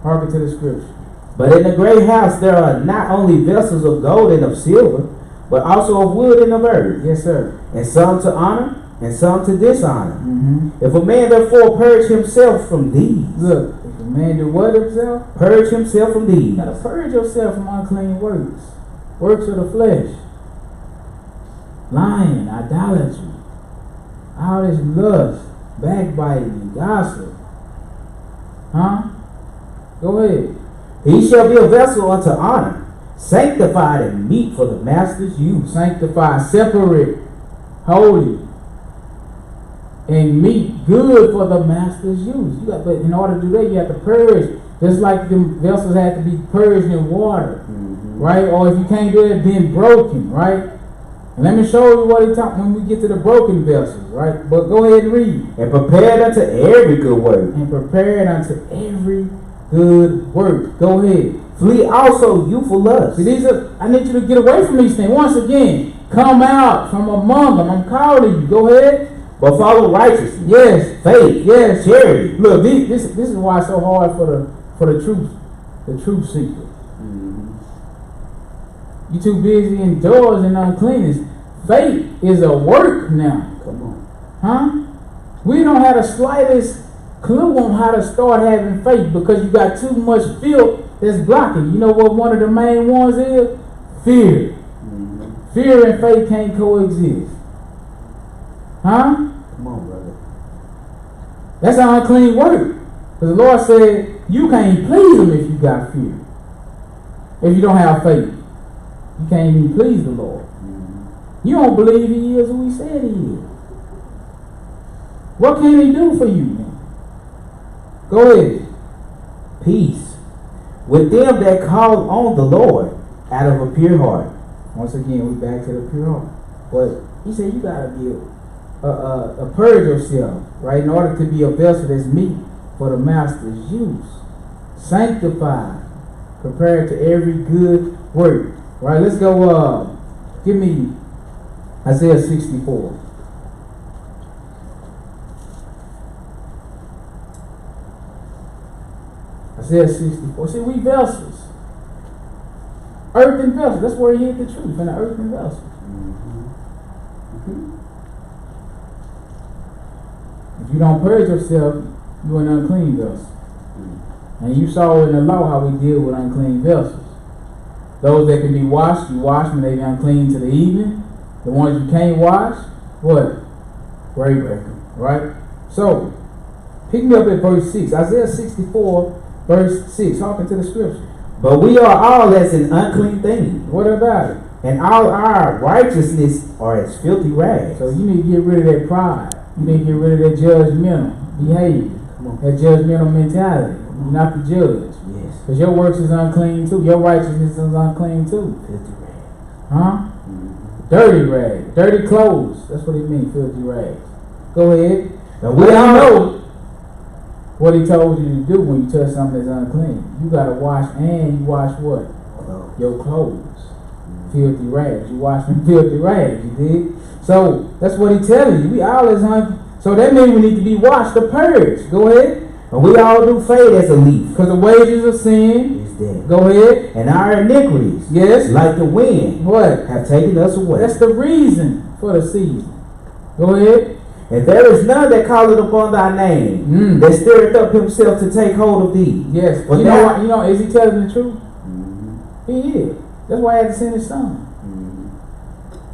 Hearken to the scripture. But in the great house there are not only vessels of gold and of silver, but also of wood and of earth. Yes, sir. And some to honor, and some to dishonor. If a man therefore purge himself from these. Look, if a man do what himself? Purge himself from these. You gotta purge yourself from unclean works. Works of the flesh. Lying, idolatry. All this lust, backbiting, gossip. Huh? Go ahead. He shall be a vessel unto honor, sanctified and meet for the master's use. Sanctified, separate, holy, and meet, good for the master's use. You got, but in order to do that, you have to purge. Just like the vessels have to be purged in water, right? Or if you can't do it, then broken, right? And let me show you what he taught when we get to the broken vessels, right? But go ahead and read. And prepared unto every good work. And prepared unto every good work. Go ahead. Flee also youthful lust. See, these are, I need you to get away from these things. Once again, come out from among them. I'm calling you. Go ahead. But follow righteousness. Yes. Faith. Yes. Charity. Look, this is why it's so hard for the truth seeker. You too busy indoors and uncleanness. Faith is a work now. Come on. Huh? We don't have the slightest clue on how to start having faith because you got too much filth that's blocking. You know what one of the main ones is? Fear. Fear and faith can't coexist. Huh? Come on, brother. That's an unclean work. Because the Lord said you can't please him if you got fear. If you don't have faith. You can't even please the Lord. You don't believe he is who he said he is. What can he do for you then? Go ahead. Peace with them that call on the Lord out of a pure heart. Once again, we back to the pure heart. But he said you gotta be a purge yourself, right? In order to be a vessel that's meet for the master's use. Sanctified, prepared to every good work. Right, let's go, give me Isaiah 64. Isaiah 64. See, we vessels. Earthen vessels. That's where he hid the truth, in the earthen vessels. If you don't purge yourself, you're an unclean vessel. And you saw in the law how we deal with unclean vessels. Those that can be washed, you wash them, they be unclean to the evening. The ones you can't wash, what? Grave breaker, right? So, pick me up at verse 6. Isaiah 64, verse 6, talking to the scripture. But we are all as an unclean thing, What about it? and all our righteousness are as filthy rags. So you need to get rid of that pride. You need to get rid of that judgmental behavior, that judgmental mentality. You're not the judge. Yes. Because your works is unclean too. Your righteousness is unclean too. Filthy rags. Huh? Dirty rags. Dirty clothes. That's what it means, filthy rags. Go ahead. And We we all all know what he told you to do when you touch something that's unclean. You got to wash, and you wash what? Your clothes. Filthy rags. You wash them filthy rags. You dig? So that's what he telling you. We all is so that means we need to be washed to purge. Go ahead. And we all do fade as a leaf. Because the wages of sin. Is dead. Go ahead. And our iniquities, Yes. like the wind, What? have taken us away. That's the reason for the season. Go ahead. And there is none that calleth upon thy name, that stirreth up himself to take hold of thee. Yes. But You know what? You know, is he telling the truth? He is. That's why he had to send his son.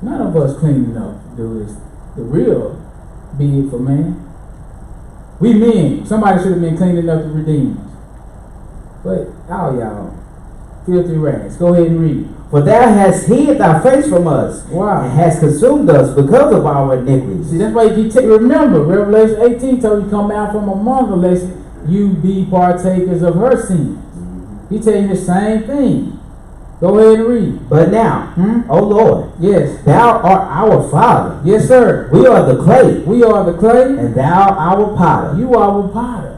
None of us clean enough to do this. The real be it for man. We men. Somebody should have been clean enough to redeem us. But all y'all, filthy rags. Go ahead and read. For thou hast hid thy face from us, Wow. and hast consumed us because of our iniquities. See, that's why you keep remember, Revelation 18 told you come out from among them, lest you be partakers of her sins. He tell you the same thing. Go ahead and read. But now, O Lord, Yes. thou art our Father. Yes, sir. We are the clay, We are the clay. and thou our potter. You are the potter.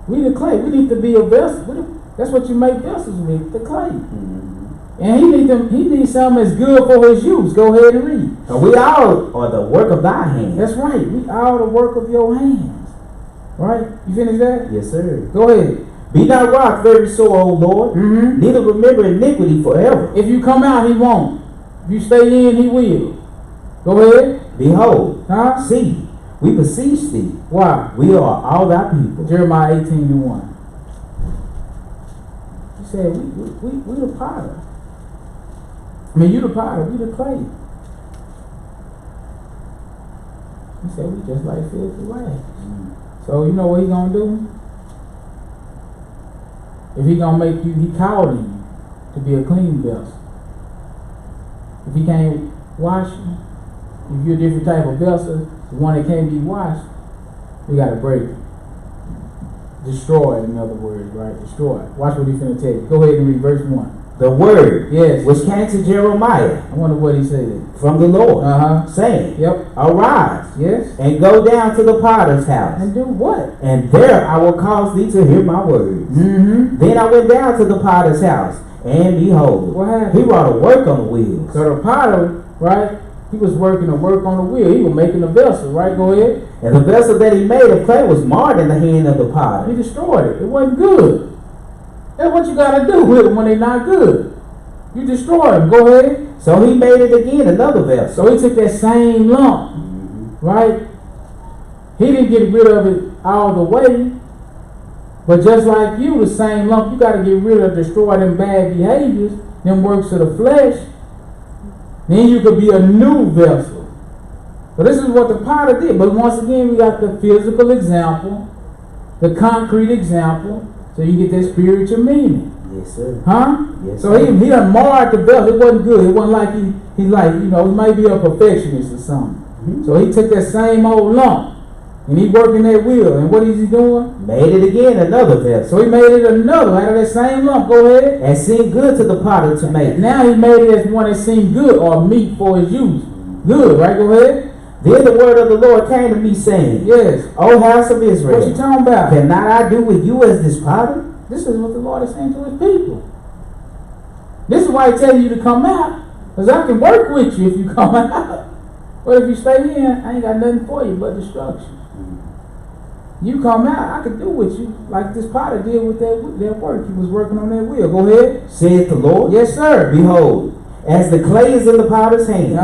We the clay. We need to be a vessel. That's what you make vessels with, the clay. And he needs something that's good for his use. Go ahead and read. And we all are the work of thy hands. That's right. We are the work of your hands. Right? You finish that? Yes, sir. Go ahead. Be not rocked very sore, O Lord. Neither remember iniquity forever. If you come out, he won't. If you stay in, he will. Go ahead. Behold, Huh? see, we beseech thee. Why? We are all thy people. Jeremiah 18:1. He said, we the potter. I mean, you the potter, we the clay. He said, we just like filthy rags. So you know what he gonna do? If he gonna make you, he calling you to be a clean vessel. If he can't wash you, if you're a different type of vessel, the one that can't be washed, we gotta break it. Destroy it, in other words, right? Destroy it. Watch what he's finna tell you. Go ahead and read verse 1. The word Yes. which came to Jeremiah I wonder what he said. from the Lord, Uh-huh. saying, Yep. Arise, Yes. and go down to the potter's house, And do what? and there I will cause thee to hear my words. Then I went down to the potter's house, and behold, What happened? he wrought a work on the wheels. So the potter, right? He was working a work on the wheel. He was making a vessel, right? Go ahead. And the vessel that he made of clay was marred in the hand of the He potter. destroyed it. It wasn't good. That's what you gotta do with them when they're not good. You destroy them. Go ahead. So he made it again another vessel. So he took that same lump, right? He didn't get rid of it all the way. But just like you, the same lump, you got to get rid of, destroy them bad behaviors, them works of the flesh. Then you could be a new vessel. So this is what the potter did. But once again, we got the physical example, the concrete example, so you get that spiritual meaning. Yes, sir. Huh? Yes, So sir. he done marred the vessel. It wasn't good. It wasn't like he like, you know, he might be a perfectionist or something. So he took that same old lump and he working that wheel. And what is he doing? Made it again another vessel. So he made it another out of that same lump. Go ahead. And seemed good to the potter to make. Now he made it as one that seemed good or meat for his use. Good, right? Go ahead. Then the word of the Lord came to me, saying, Yes. O house of What you Israel, talking about? cannot I do with you as this potter? This is what the Lord is saying to his people. This is why he tells you to come out. Because I can work with you if you come out. But if you stay in, I ain't got nothing for you but destruction. You come out, I can do with you like this potter did with that work. He was working on that wheel. Go ahead. Saith the Lord. Yes, sir. Behold, as the clay is in the potter's hand,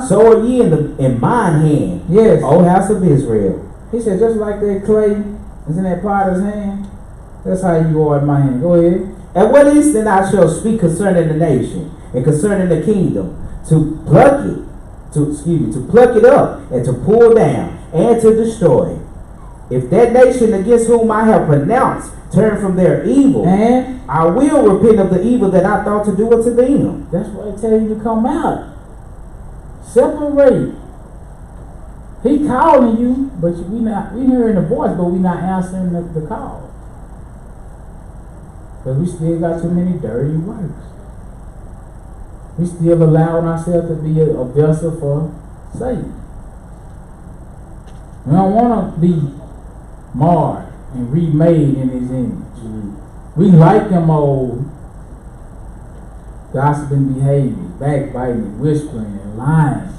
so are ye in mine hand. Yes. O house of Israel. He said, just like that clay is in that potter's hand, that's how you are in my hand. Go ahead. At what instant I shall speak concerning the nation and concerning the kingdom, to pluck it up and to pull down and to destroy. If that nation against whom I have pronounced turn from their evil, and I will repent of the evil that I thought to do unto them. That's why I tell you to come out. Separate. He calling you, but we hearing the voice, but we not answering the call. Because we still got too many dirty works. We still allowing ourselves to be a vessel for Satan. We don't want to be marred and remade in his image. We like them old gossiping behaviors, backbiting, whispering, and lying.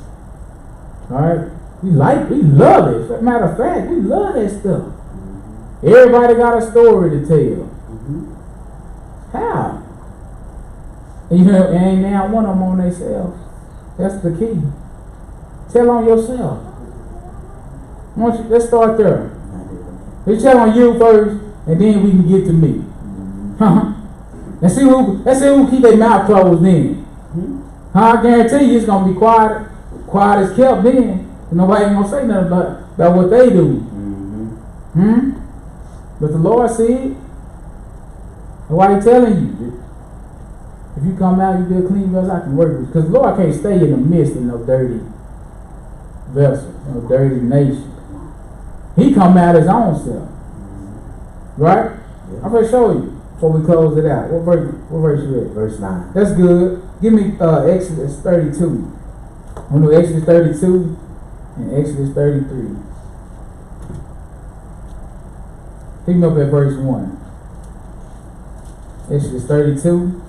Alright? We love it. As a matter of fact, we love that stuff. Everybody got a story to tell. How? And ain't now one of them on themselves. That's the key. Tell on yourself. Let's start there. Let's tell on you first, and then we can get to me. Let's see who keep their mouth closed then. I guarantee you it's gonna be quiet as kept then. Nobody ain't gonna say nothing about what they do. But the Lord said, why he telling you? If you come out, you be a clean vessel, I can work with you. Because the Lord can't stay in the midst of no dirty vessel, no dirty nation. He come out his own self. Right? Yeah. I'm going to show you before we close it out. What verse you at? Verse 9. That's good. Give me Exodus 32. I want to do Exodus 32 and Exodus 33. Pick me up at verse 1. Exodus 32,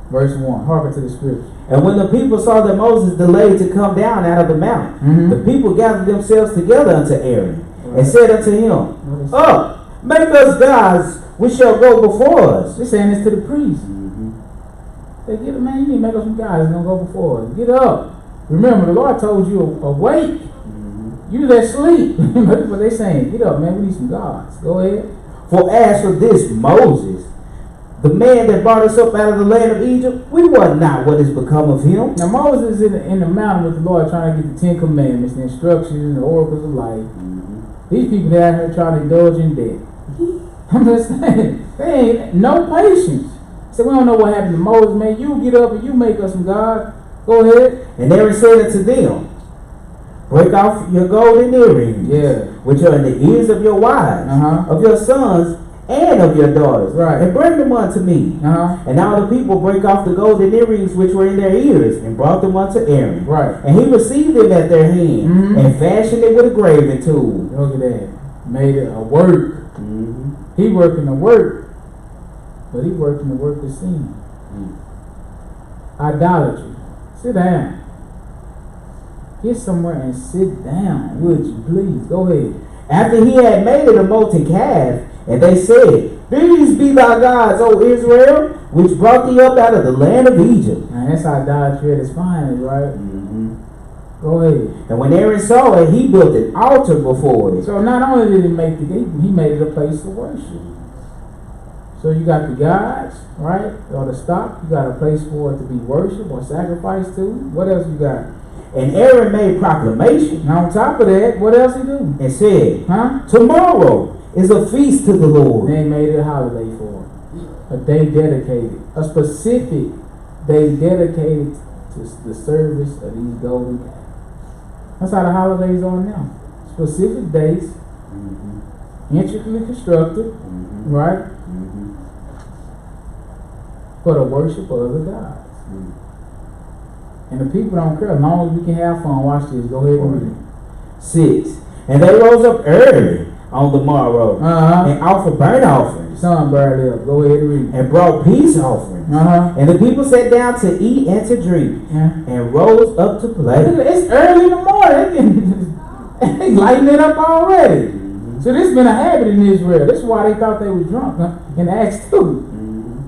verse 1. Hearken to the scripture. And when the people saw that Moses delayed to come down out of the mount, the people gathered themselves together unto Aaron, and said unto him, Up, make us gods, which shall go before us. They're saying this to the priest. They get up, man, you need to make us some guys that's going to go before us. Get up. Remember, the Lord told you, awake. You that sleep. But they saying, get up, man, we need some gods. Go ahead. For as for this Moses, the man that brought us up out of the land of Egypt, we want not what is become of him. Now Moses is in the mountain with the Lord trying to get the 10 Commandments, the instructions, the oracles of life. These people down here trying to indulge in debt. I'm just saying, they ain't no patience. So we don't know what happened to Moses, man. You get up and you make us some God. Go ahead. And Aaron said unto them, break off your golden earrings, which are in the ears of your wives, of your sons, and of your daughters, and bring them unto me. And all the people break off the golden earrings which were in their ears, and brought them unto Aaron. And he received them at their hand, and fashioned it with a graving tool. Look at that. Made it a work. He working the work, but he working the work of sin. Idolatry. Sit down. Get somewhere and sit down, would you please? Go ahead. After he had made it a molten calf, and they said, These be thy gods, O Israel, which brought thee up out of the land of Egypt. And that's idolatry at its finest, right? Go ahead. And when Aaron saw it, he built an altar before it. So not only did he make it, he made it a place of worship. So you got the gods, right? Or the stock. You got a place for it to be worshipped or sacrificed to. What else you got? And Aaron made proclamation. Now on top of that, what else he do? And said, Tomorrow is a feast to the Lord. They made it a holiday for him. A day dedicated. A specific day dedicated to the service of these golden calves. That's how the holidays are now. Specific dates, intricately constructed, right? For the worship of other gods. And the people don't care. As long as we can have fun, watch this. Go ahead and read it. 6. And they rose up early on the morrow and offered burnt offerings. Sun burned up. Go ahead and read it. And brought peace offerings. And the people sat down to eat and to drink and rose up to play. It's early in the morning. They lighting it up already. So this been a habit in Israel. This is why they thought they was drunk in Acts 2.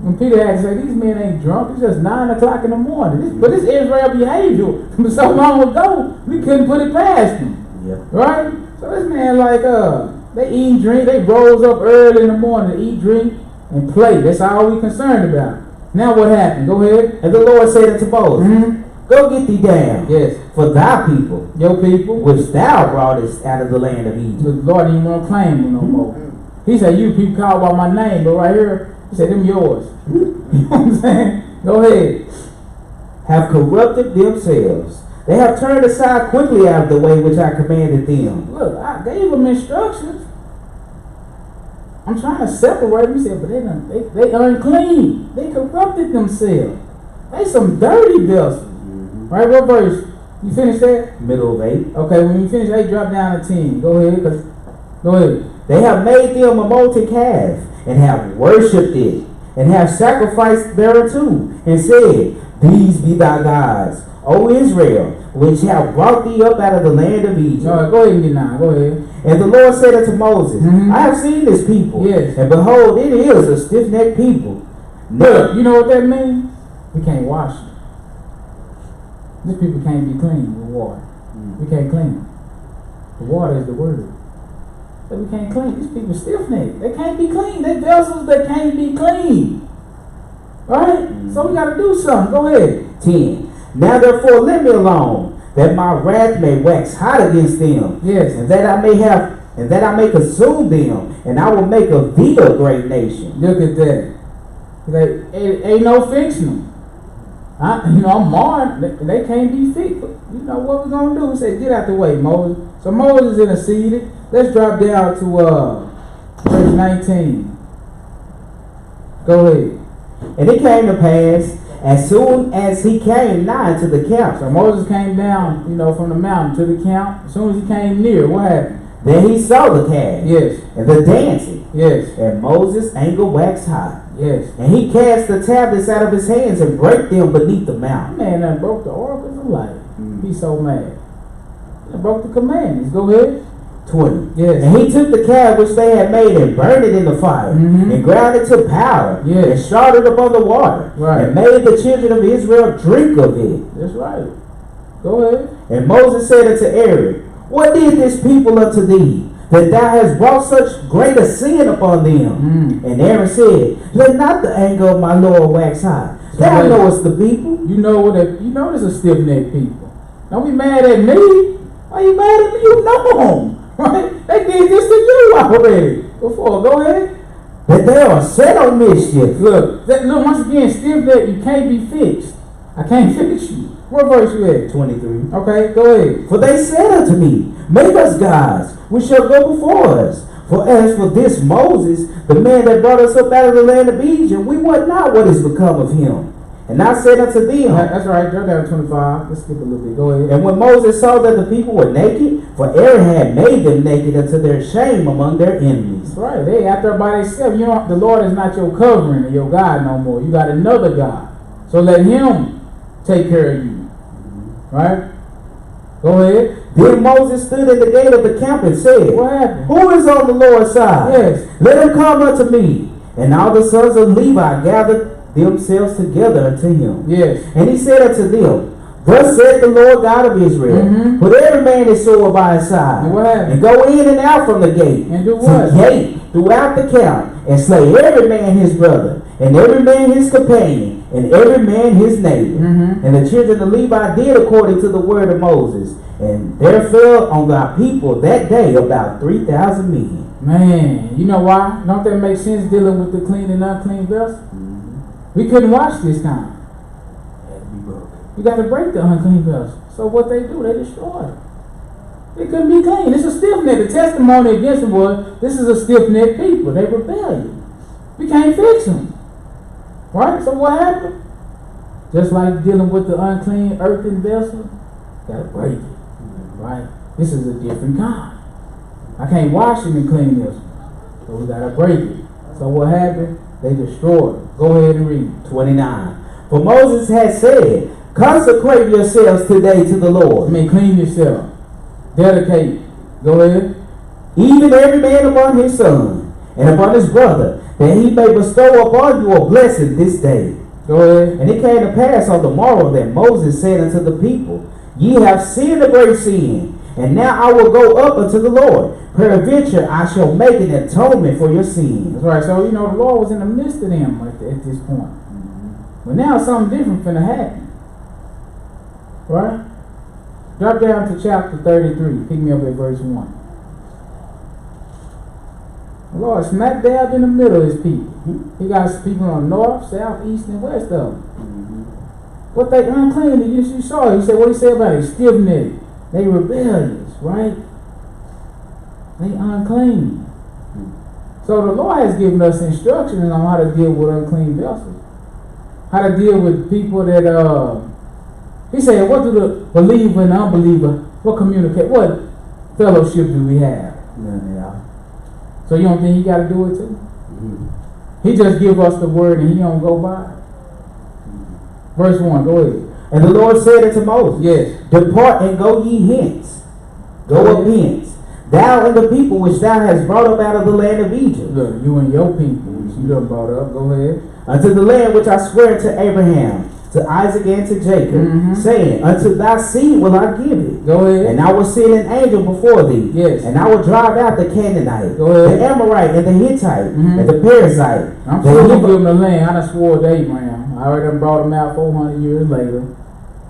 When Peter had to say, these men ain't drunk, it's just 9 o'clock in the morning. But this Israel behavior from so long ago, we couldn't put it past them. Yeah. Right? So this man like, they eat and drink, they rose up early in the morning to eat, drink, and play. That's all we concerned about. Now what happened? Go ahead. And the Lord said unto Moses, go get thee down. Yes. For thy people, Your people, which thou broughtest out of the land of Egypt. the Lord didn't want to claim them no more. He said, you people call by my name, but right here, he said, them yours. You know what I'm saying? Go ahead. Have corrupted themselves. They have turned aside quickly out of the way which I commanded them. Look, I gave them instructions. I'm trying to separate them. He said, but they unclean. They corrupted themselves. They some dirty vessels. Right, what verse? You finished that? Middle of 8. Okay, when you finish 8, drop down to 10. Go ahead, go ahead. They have made them a molten calf, and have worshipped it, and have sacrificed thereunto, and said, these be thy gods, O Israel, which have brought thee up out of the land of Egypt. All right, go ahead and get down. Go ahead. And the Lord said unto Moses, I have seen this people, Yes. and behold, it is a stiff-necked people. Look, you know what that means? We can't wash them. These people can't be clean with water. We can't clean them. The water is the word. So we can't clean. These people stiff-necked. They can't be clean. They're vessels that can't be clean. Right? So we got to do something. Go ahead. 10. Now therefore let me alone, that my wrath may wax hot against them. Yes. And that I may consume them, and I will make of thee a great nation. Look at that. Like, ain't no fixing them. I'm marred. They can't be fixed. You know what we're going to do? We say, get out the way, Moses. So Moses interceded. Let's drop down to verse 19. Go ahead. And it came to pass, as soon as he came nigh to the camp. So Moses came down, from the mountain to the camp. As soon as he came near, what happened? Then he saw the calf. Yes. And the dancing. Yes. And Moses' anger waxed hot. Yes. And he cast the tablets out of his hands and brake them beneath the mountain. Man, that broke the oracles of life. He's so mad. That broke the commandments. Go ahead. 20. Yes. And he took the calf which they had made and burned it in the fire, and ground it to powder, Yes. and strawed it upon the water, Right. and made the children of Israel drink of it. That's right. Go ahead. And Moses said unto Aaron, what did this people unto thee, that thou hast brought such great a sin upon them? And Aaron said, let not the anger of my Lord wax hot. Thou knowest the people. You know there's a stiff-necked people. Don't be mad at me. Why you mad at me? You know them. Right? They did this to you already. Before. Go ahead. That they are set on mischief. Look, once again, stiff-necked, you can't be fixed. I can't fix you. What verse you at? 23. Okay, go ahead. For they said unto me, make us gods, which shall go before us. For as for this Moses, the man that brought us up out of the land of Egypt, we wot not what is become of him. And I said unto them, That's right, go down to 25. Let's skip a little bit. Go ahead. and when Moses saw that the people were naked, for Aaron had made them naked unto their shame among their enemies. That's right. They out there by themselves. The Lord is not your covering or your God no more. You got another God. So let him take care of you. Right? Go ahead. Then Moses stood at the gate of the camp and said, What happened? who is on the Lord's side? Yes. Let him come unto me. And all the sons of Levi gathered themselves together unto him. Yes. And he said unto them, thus said the Lord God of Israel, put every man his sword by his side, And what happened? and go in and out from the gate, And do what? to gate throughout the camp, and slay every man his brother, and every man his companion, and every man his neighbor. And the children of Levi did according to the word of Moses. And there fell on thy people that day about 3,000 men. Man, you know why? Don't that make sense dealing with the clean and unclean vessel? We couldn't wash this time. Had to be broken. You got to break the unclean vessel. So what they do, they destroy it. They couldn't be clean. It's a stiff neck. The testimony against them was, this is a stiff neck people. They rebellion. We can't fix them. Right? So what happened? Just like dealing with the unclean earthen vessel, gotta break it. Right? This is a different kind. I can't wash it and clean this one. So we gotta break it. So what happened? They destroyed it. Go ahead and read it. 29. For Moses had said, consecrate yourselves today to the Lord. Clean yourself. Dedicate. Go ahead. even every man upon his son and upon his brother, that he may bestow upon you a blessing this day. Go ahead. And it came to pass on the morrow that Moses said unto the people, Ye have sinned a great sin, and now I will go up unto the Lord. Peradventure I shall make an atonement for your sins. That's right. So, the Lord was in the midst of them at this point. But now something different finna happen. Right? Drop down to chapter 33. Pick me up at verse 1. The Lord smack dab in the middle of his people. He got people on the north, south, east, and west of them. What they unclean, you saw it. He said, what he said about it? Stiff-necked. They rebellious, right? They unclean. So the Lord has given us instructions on how to deal with unclean vessels. How to deal with people that, he said, what do the believer and the unbeliever, what fellowship do we have? None at all. So you don't think he got to do it too? He just give us the word and he don't go by it. Verse 1, go ahead. And the Lord said unto Moses, Yes. Depart and go ye hence. Go up hence, thou and the people which thou hast brought up out of the land of Egypt. Look, you and your people, which you done brought up, go ahead. Unto the land which I swear to Abraham, to Isaac, and to Jacob, saying, Unto thy seed will I give it. Go ahead. And I will send an angel before thee. Yes. And I will drive out the Canaanite, Go ahead. the Amorite, and the Hittite, and the Perizzite. I'm sure he'll give them the land. I done swore to Abraham. I already done brought them out 400 years later.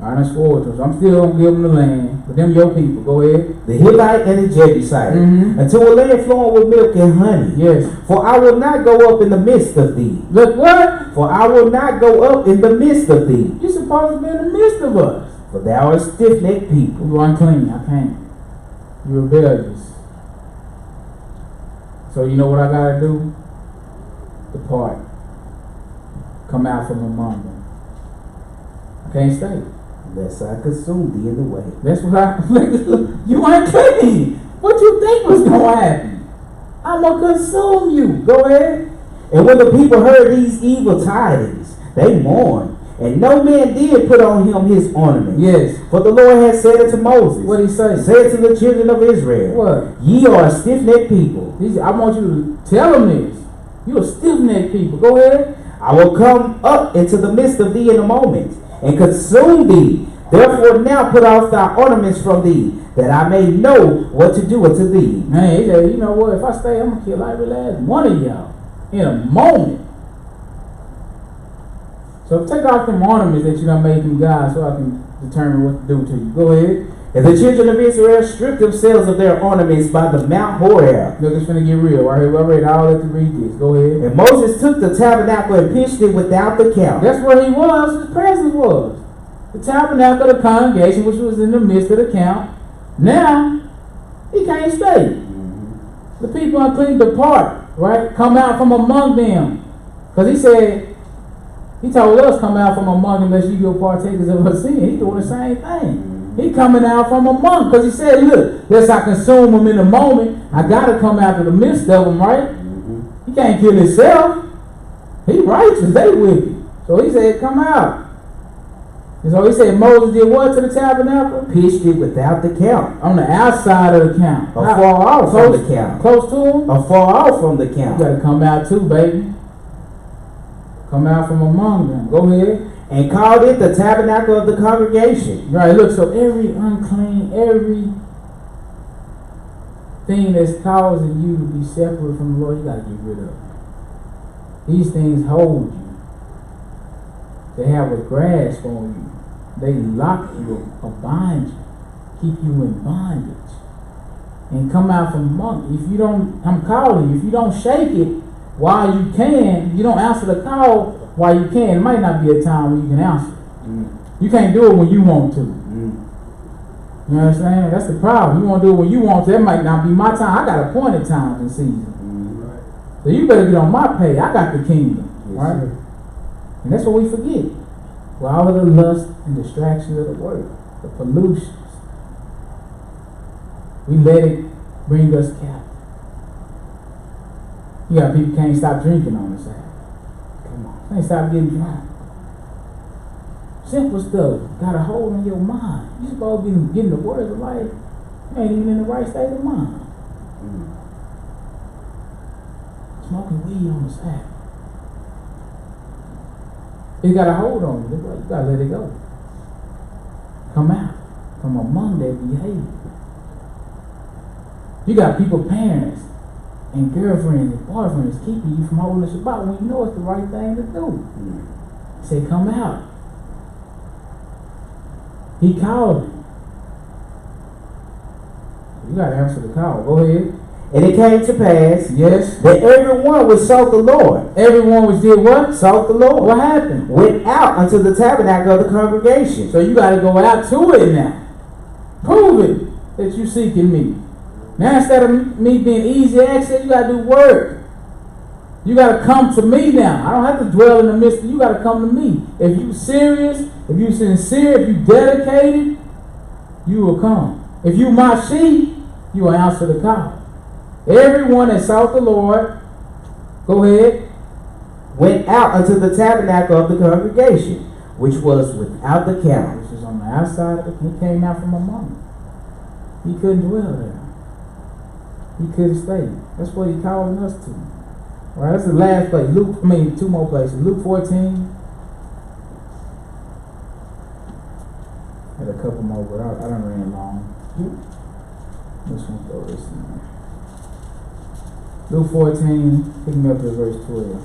I done swore to them. So I'm still going to give them the land. But them your people. Go ahead. The Hittite and the Jebusite. Unto a land flowing with milk and honey. Yes. For I will not go up in the midst of thee. Look, what? For I will not go up in the midst of thee. You're supposed to be in the midst of us. For thou art stiff-necked people. You unclean. I can't. You're rebellious. So you know what I got to do? Depart. Come out from among them. I can't stay. Lest I consume thee in the way. That's what you unclean. What you think was going to happen? I'm going to consume you. Go ahead. And when the people heard these evil tidings, they mourned. And no man did put on him his ornament. Yes. For the Lord had said unto Moses, What did he say? Say to the children of Israel, What? Ye are a stiff-necked people. I want you to tell them this. You're a stiff-necked people. Go ahead. I will come up into the midst of thee in a moment, and consume thee. Therefore now put off thy ornaments from thee, that I may know what to do unto thee. Man, he said, you know what? If I stay, I'm going to kill every last one of y'all in a moment. So take off them ornaments that you done made them God so I can determine what to do to you. Go ahead. And the children of Israel stripped themselves of their ornaments by the Mount Horeb. Look, it's finna get real. Right here, I read all that to read this. Go ahead. And Moses took the tabernacle and pitched it without the camp. That's where he was. His presence was. The tabernacle of the congregation, which was in the midst of the camp. Now, he can't stay. The people unclean depart, right? Come out from among them. Because he said, he told us come out from among them lest you be partakers of her sin. He doing the same thing. He coming out from among, because he said, look, lest I consume them in a moment, I got to come out of the midst of them, right? He can't kill himself. He righteous, they wicked. So he said, come out. And so he said, Moses did what to the tabernacle? Pitched it without the camp. On the outside of the camp. Afar off from the camp. Close to him? Afar off from the camp. You got to come out too, baby. Come out from among them. Go ahead. And called it the tabernacle of the congregation. Right, look, so every unclean, every thing that's causing you to be separate from the Lord, you got to get rid of. These things hold you. They have a grasp on you. They lock you or bind you, keep you in bondage. And come out from among. If you don't, I'm calling you, if you don't shake it while you can, you don't answer the call while you can. It might not be a time when you can answer. You can't do it when you want to. You know what I'm saying? That's the problem. You want to do it when you want to. That might not be my time. I got appointed times and seasons. So you better get on my pay. I got the kingdom. Right? And that's what we forget. With all of the lust and distractions of the world, the pollutions, we let it bring us captive. You got people can't stop drinking on the Sabbath. Come on, can't stop getting drunk. Simple stuff got a hold on your mind. You're supposed to be getting the words of life. You ain't even in the right state of mind. Smoking weed on the side. It got a hold on you. You gotta let it go. Come out from among that behavior. You got people, parents, and girlfriends and boyfriends keeping you from holding the Shabbat when you know it's the right thing to do. Say, come out. He called you. You gotta answer the call. Go ahead. And it came to pass, yes, that everyone which sought the Lord, everyone which did what? Sought the Lord. What happened? Went out unto the tabernacle of the congregation. So you got to go out to it now. Prove it that you seeking me. Now instead of me being easy access, you got to do work. You got to come to me now. I don't have to dwell in the midst of you. Got to come to me. If you serious, if you sincere, if you dedicated, you will come. If you my sheep, you will answer the call. Everyone that sought the Lord, go ahead, went out unto the tabernacle of the congregation, which was without the camp. Which was on the outside of it. He came out from among them. He couldn't dwell there. He couldn't stay. That's what he calling us to. All right, that's the last place. Two more places. Luke 14. Had a couple more, but I don't ran long. This one throw this in there. Luke 14, pick me up to verse 12.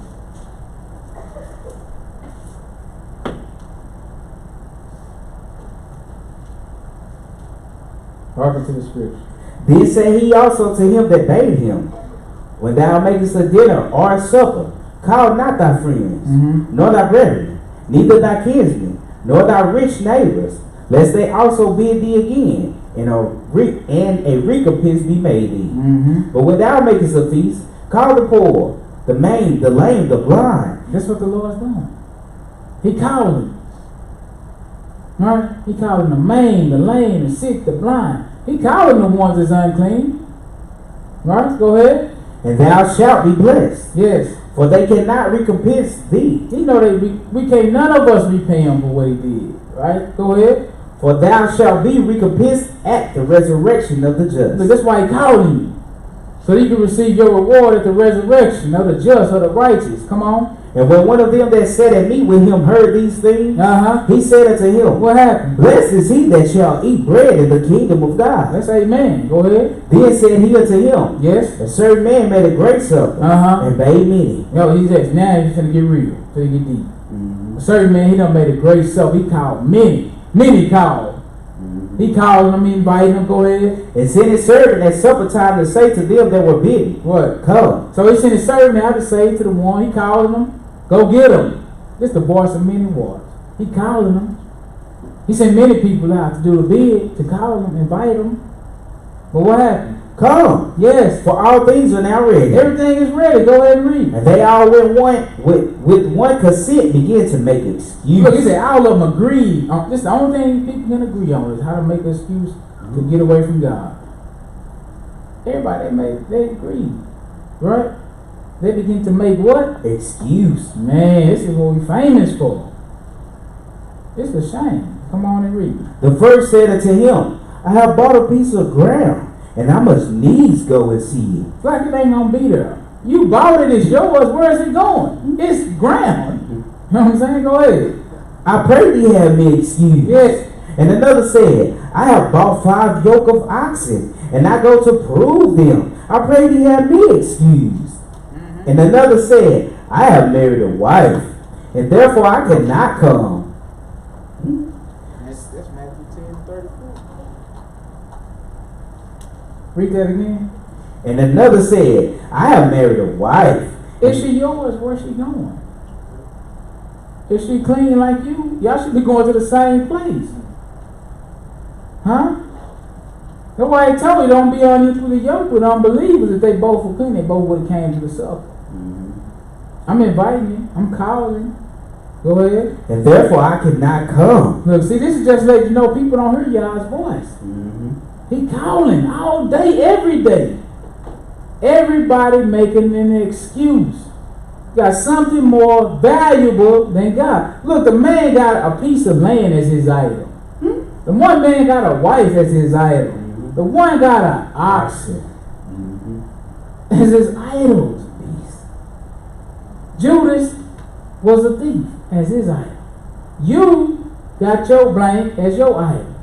Hearken to the scripture. Then said he also to him that bade him, when thou makest a dinner or a supper, call not thy friends, nor thy brethren, neither thy kinsmen, nor thy rich neighbors, lest they also bid thee again, and a recompense be made thee. But when thou makest a feast, call the poor, the maimed, the lame, the blind. That's what the Lord's doing. He calling. Right? He calling the maimed, the lame, the sick, the blind. He calling the ones that's unclean. Right? Go ahead. And thou shalt be blessed. Yes. For they cannot recompense thee. He know we can't none of us repay him for what he did. Right? Go ahead. For thou shalt be recompensed at the resurrection of the just. But that's why he calling you. So you can receive your reward at the resurrection of the just or the righteous. Come on. And when one of them that sat at meat with him heard these things, he said unto him, what happened? Blessed is he that shall eat bread in the kingdom of God. Let's say amen. Go ahead. Then said he unto him, yes, a certain man made a great supper, and bade many. Yo, he says, now he's going to get real, so he get deep. A certain man, he done made a great supper. He called many. Many called. He called them, invited them, go ahead. And sent his servant at supper time to say to them that were bidden, what? Come. So he sent his servant out to say to the one, he called them, go get them. This the voice of many waters. He calling them. He sent many people out to do the bid, to call them, invite them. But what happened? Come. Yes. For all things are now ready. Everything is ready. Go ahead and read. And they all with one consent began to make excuses. Look, he said all of them agreed. This is the only thing people can agree on is how to make an excuse to get away from God. Everybody they agreed. Right? They begin to make what? Excuse. Man, this is what we famous for. It's a shame. Come on and read. The first said unto him, I have bought a piece of ground, and I must needs go and see it. It's like it ain't gonna be there. You bought it, it's yours. Where is it going? It's ground. You know what I'm saying? Go ahead. I pray thee have me excused. Yes. And another said, I have bought 5 yoke of oxen, and I go to prove them. I pray thee have me excused. And another said, I have married a wife, and therefore I cannot come. That's Matthew 10:34. Read that again. And another said, I have married a wife. Is she yours? Where's she going? Is she clean like you? Y'all should be going to the same place. Huh? Nobody told you don't be unequal to yoke with unbelievers. If they both were clean, they both would have came to the supper. I'm inviting you. I'm calling. Go ahead. And therefore I cannot come. Look, see, this is just letting you know people don't hear y'all's voice. He calling all day, every day. Everybody making an excuse. Got something more valuable than God. Look, the man got a piece of land as his idol. The one man got a wife as his idol. The one got an oxen. as his idols. Judas was a thief as his idol. You got your blank as your idol.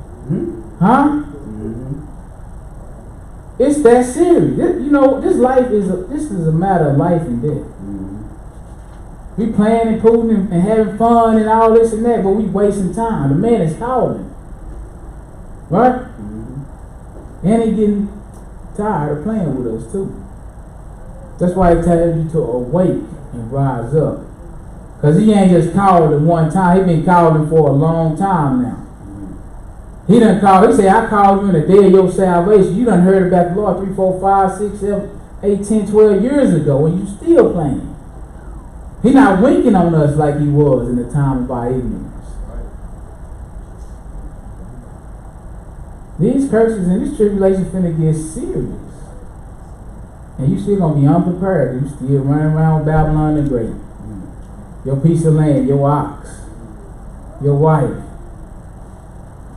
Huh? It's that serious. This life is a matter of life and death. We playing and pooling and having fun and all this and that, but we wasting time. The man is howling. Right? And he getting tired of playing with us too. That's why he tells you to awake and rise up. Because he ain't just called him one time. He been calling for a long time now. He done called. He said, I called you in the day of your salvation. You done heard about the Lord 3, 4, 5, 6, 7, 8, 10, 12 years ago, and you still playing. He not winking on us like he was in the time of our ignorance. These curses and this tribulation finna get serious. And you still gonna be unprepared. You still running around Babylon the Great. Your piece of land, your ox, your wife.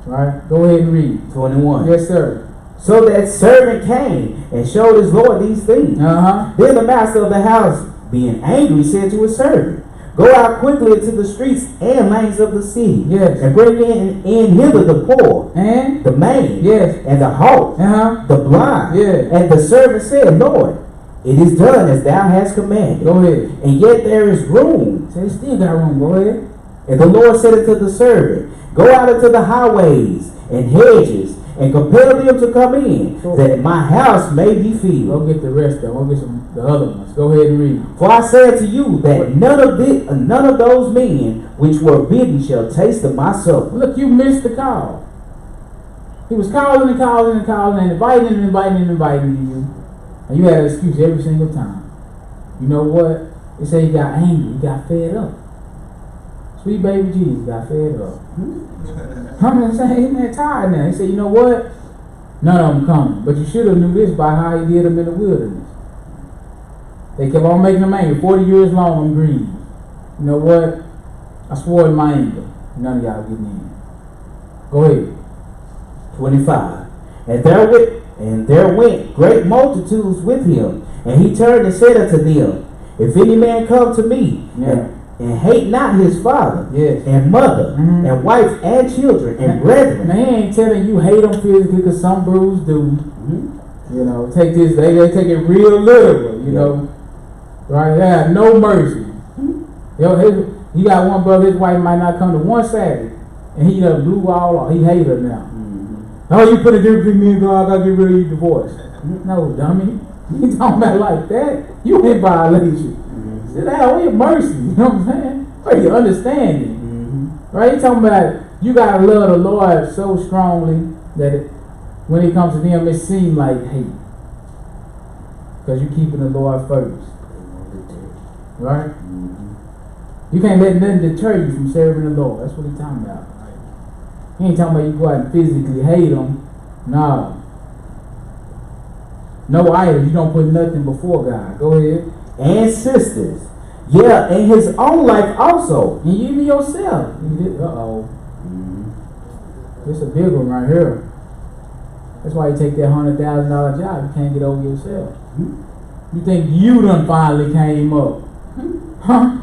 Right? Go ahead and read. 21. Yes, sir. So that servant came and showed his Lord these things. Then the master of the house, being angry, said to his servant, Go out quickly into the streets and lanes of the city, yes, and bring in hither the poor, and the maimed, yes, and the halt, the blind. Yes. And the servant said, Lord, it is done as thou hast commanded. Go ahead. And yet there is room. So he still got room. Go ahead. And the Lord said unto the servant, Go out into the highways and hedges, and compel them to come in, that my house may be filled. Go get the rest of them. Go get the other ones. Go ahead and read. For I say unto you that none of those men which were bidden shall taste of my supper. Look, you missed the call. He was calling and calling and calling and inviting and inviting and inviting you. And you had an excuse every single time. You know what? They say he got angry. He got fed up. Sweet baby Jesus got fed up. I'm just saying, he's not tired now. He said, you know what? None of them coming. But you should have knew this by how he did them in the wilderness. They kept on making them angry. 40 years long, I'm grieved. You know what? I swore in my anger. None of y'all getting in. Go ahead. 25. And there went great multitudes with him. And he turned and said unto them, If any man come to me, and hate not his father, and mother, and wife, and children, and brethren. Now he ain't telling you hate them physically, because some brews do. You know, take this, they take it real literal, you know. Right? They have no mercy. You got one brother, his wife might not come to one Saturday, and he done blew all off. He hate her now. Oh, you put a difference between me and God, I gotta get rid of your divorce. No, dummy. You talking about like that? You in violation. Sit down, where your mercy? You know what I'm saying? Where your understanding? Right? You talking about you gotta love the Lord so strongly that when it comes to them, it seems like hate. Because you keeping the Lord first. Right? You can't let nothing deter you from serving the Lord. That's what he's talking about. He ain't talking about you go out and physically hate them. No. No idols. You don't put nothing before God. Go ahead. And sisters. Yeah, and his own life also. And you even yourself. Uh-oh. It's a big one right here. That's why you take that $100,000 job. You can't get over yourself. You think you done finally came up. Huh?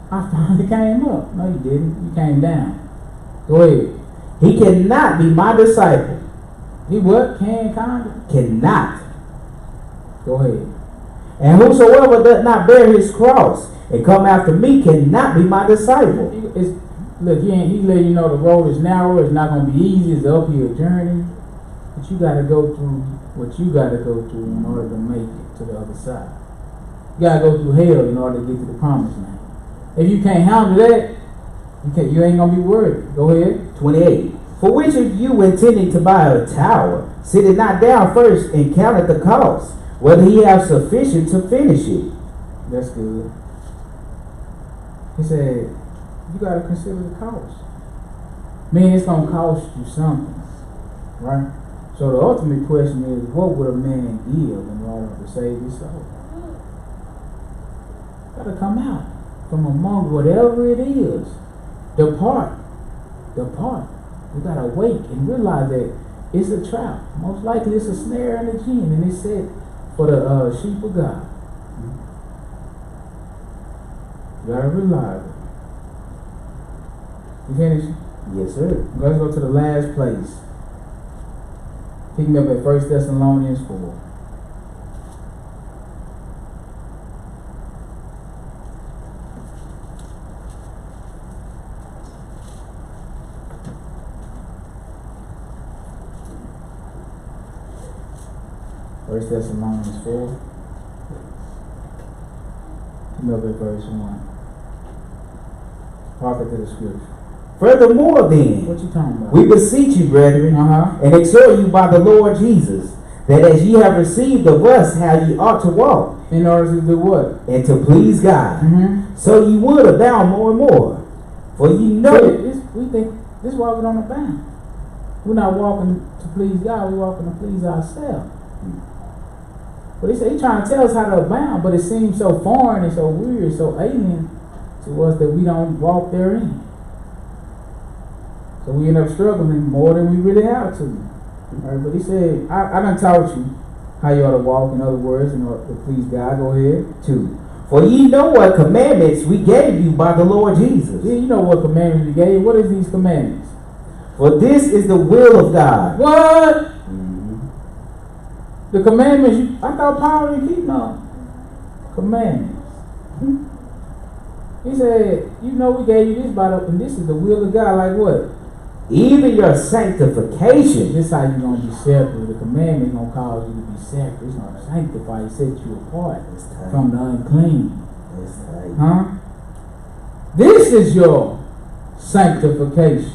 I finally came up. No, you didn't. You came down. Go ahead. He cannot be my disciple. He what? Cannot. Go ahead. And whosoever does not bear his cross and come after me cannot be my disciple. Look, he let you know the road is narrow. It's not going to be easy. It's an uphill journey. But you got to go through what you got to go through in order to make it to the other side. You got to go through hell in order to get to the promised land. If you can't handle that, you ain't going to be worthy. Go ahead. 28. For which of you intending to buy a tower, sit it not down first and count at the cost, whether he have sufficient to finish it? That's good. He said, you got to consider the cost. Meaning it's going to cost you something. Right? So the ultimate question is, what would a man give in order to save his soul? Got to come out from among whatever it is. Depart. You got to wake and realize that it's a trap. Most likely it's a snare and a gin. And it said, for the sheep of God. You gotta realize it. You finished? Yes, sir. Let's go to the last place. Pick me up at 1 Thessalonians 4. First Thessalonians 4. Pick me up at verse 1. Hearken to the scripture. Furthermore, then, What you talking about? we beseech you, brethren, and exhort you by the Lord Jesus, that as ye have received of us how ye ought to walk, In order to do what? and to please God, Mm-hmm. so ye would abound more and more. For ye know, We think this is why we don't abound. We're not walking to please God, we're walking to please ourselves. But he trying to tell us how to abound, but it seems so foreign and so weird, so alien to us that we don't walk therein. So we end up struggling more than we really have to. Right? But he said, I done taught you how you ought to walk, in other words, in order to please God. Go ahead. 2. For ye know what commandments we gave you by the Lord Jesus. Yeah, you know what commandments we gave. What is these commandments? For this is the will of God. What? The commandments, I thought Paul didn't keep no commandments. He said, you know we gave you this and this is the will of God. Like what? Even your sanctification. This is how you're going to be separate. The commandment is going to cause you to be separate. It's going to sanctify you, set you apart from the unclean. Huh? This is your sanctification.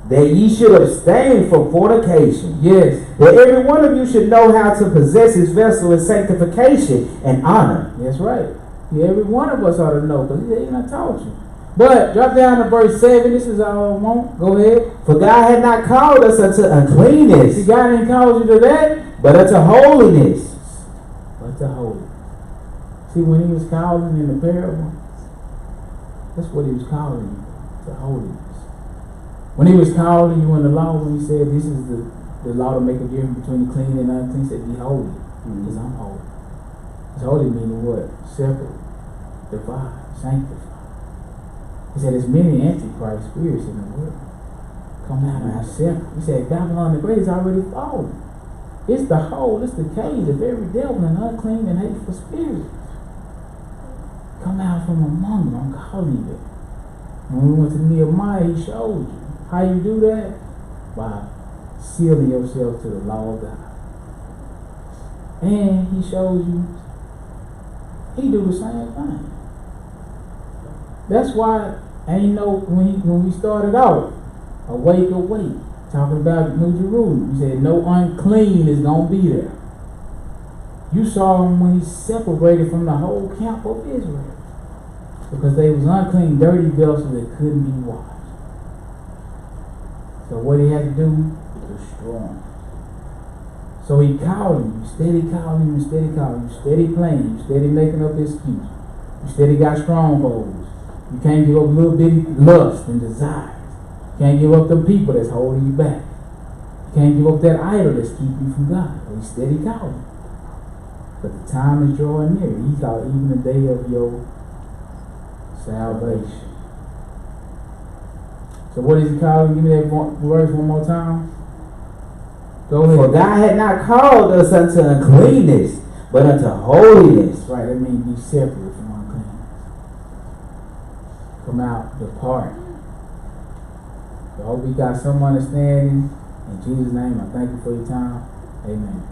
That ye should abstain from fornication. Yes. That every one of you should know how to possess his vessel in sanctification and honor. That's right. Yeah, every one of us ought to know, because he said, he done taught you. But drop down to verse 7. This is all I want. Go ahead. For God had not called us unto uncleanness. See, God didn't call you to that, but unto holiness. But to holiness. See, when he was calling in the parable, that's what he was calling you, to holiness. When he was calling you in the law, when he said this is the law to make a difference between the clean and unclean, he said be holy, because I'm holy. It's holy meaning what? Separate, divide, sanctify. He said there's many antichrist spirits in the world. Come out and separate. He said Babylon the Great is already fallen. It's the hole, it's the cage of every devil and unclean and hateful spirit. Come out from among them. I'm calling you. When we went to Nehemiah, he showed you. How you do that? By sealing yourself to the law of God. And he shows you, he do the same thing. That's why ain't no, when we started out, awake, talking about New Jerusalem, he said no unclean is going to be there. You saw him when he separated from the whole camp of Israel. Because they was unclean, dirty vessels that couldn't be washed. So what he had to do? Destroy them. So he called him, steady calling him, steady calling him, steady playing, steady making up excuses. You steady got strongholds. You can't give up little bitty lust and desires. You can't give up them people that's holding you back. You can't give up that idol that's keeping you from God. But he steady calling. But the time is drawing near. He called even the day of your salvation. So what is he calling? Give me that verse one more time. Go ahead. For God had not called us unto uncleanness, but unto holiness. That's right. That means be separate from uncleanness. Come out, depart. So I hope you got some understanding. In Jesus' name, I thank you for your time. Amen.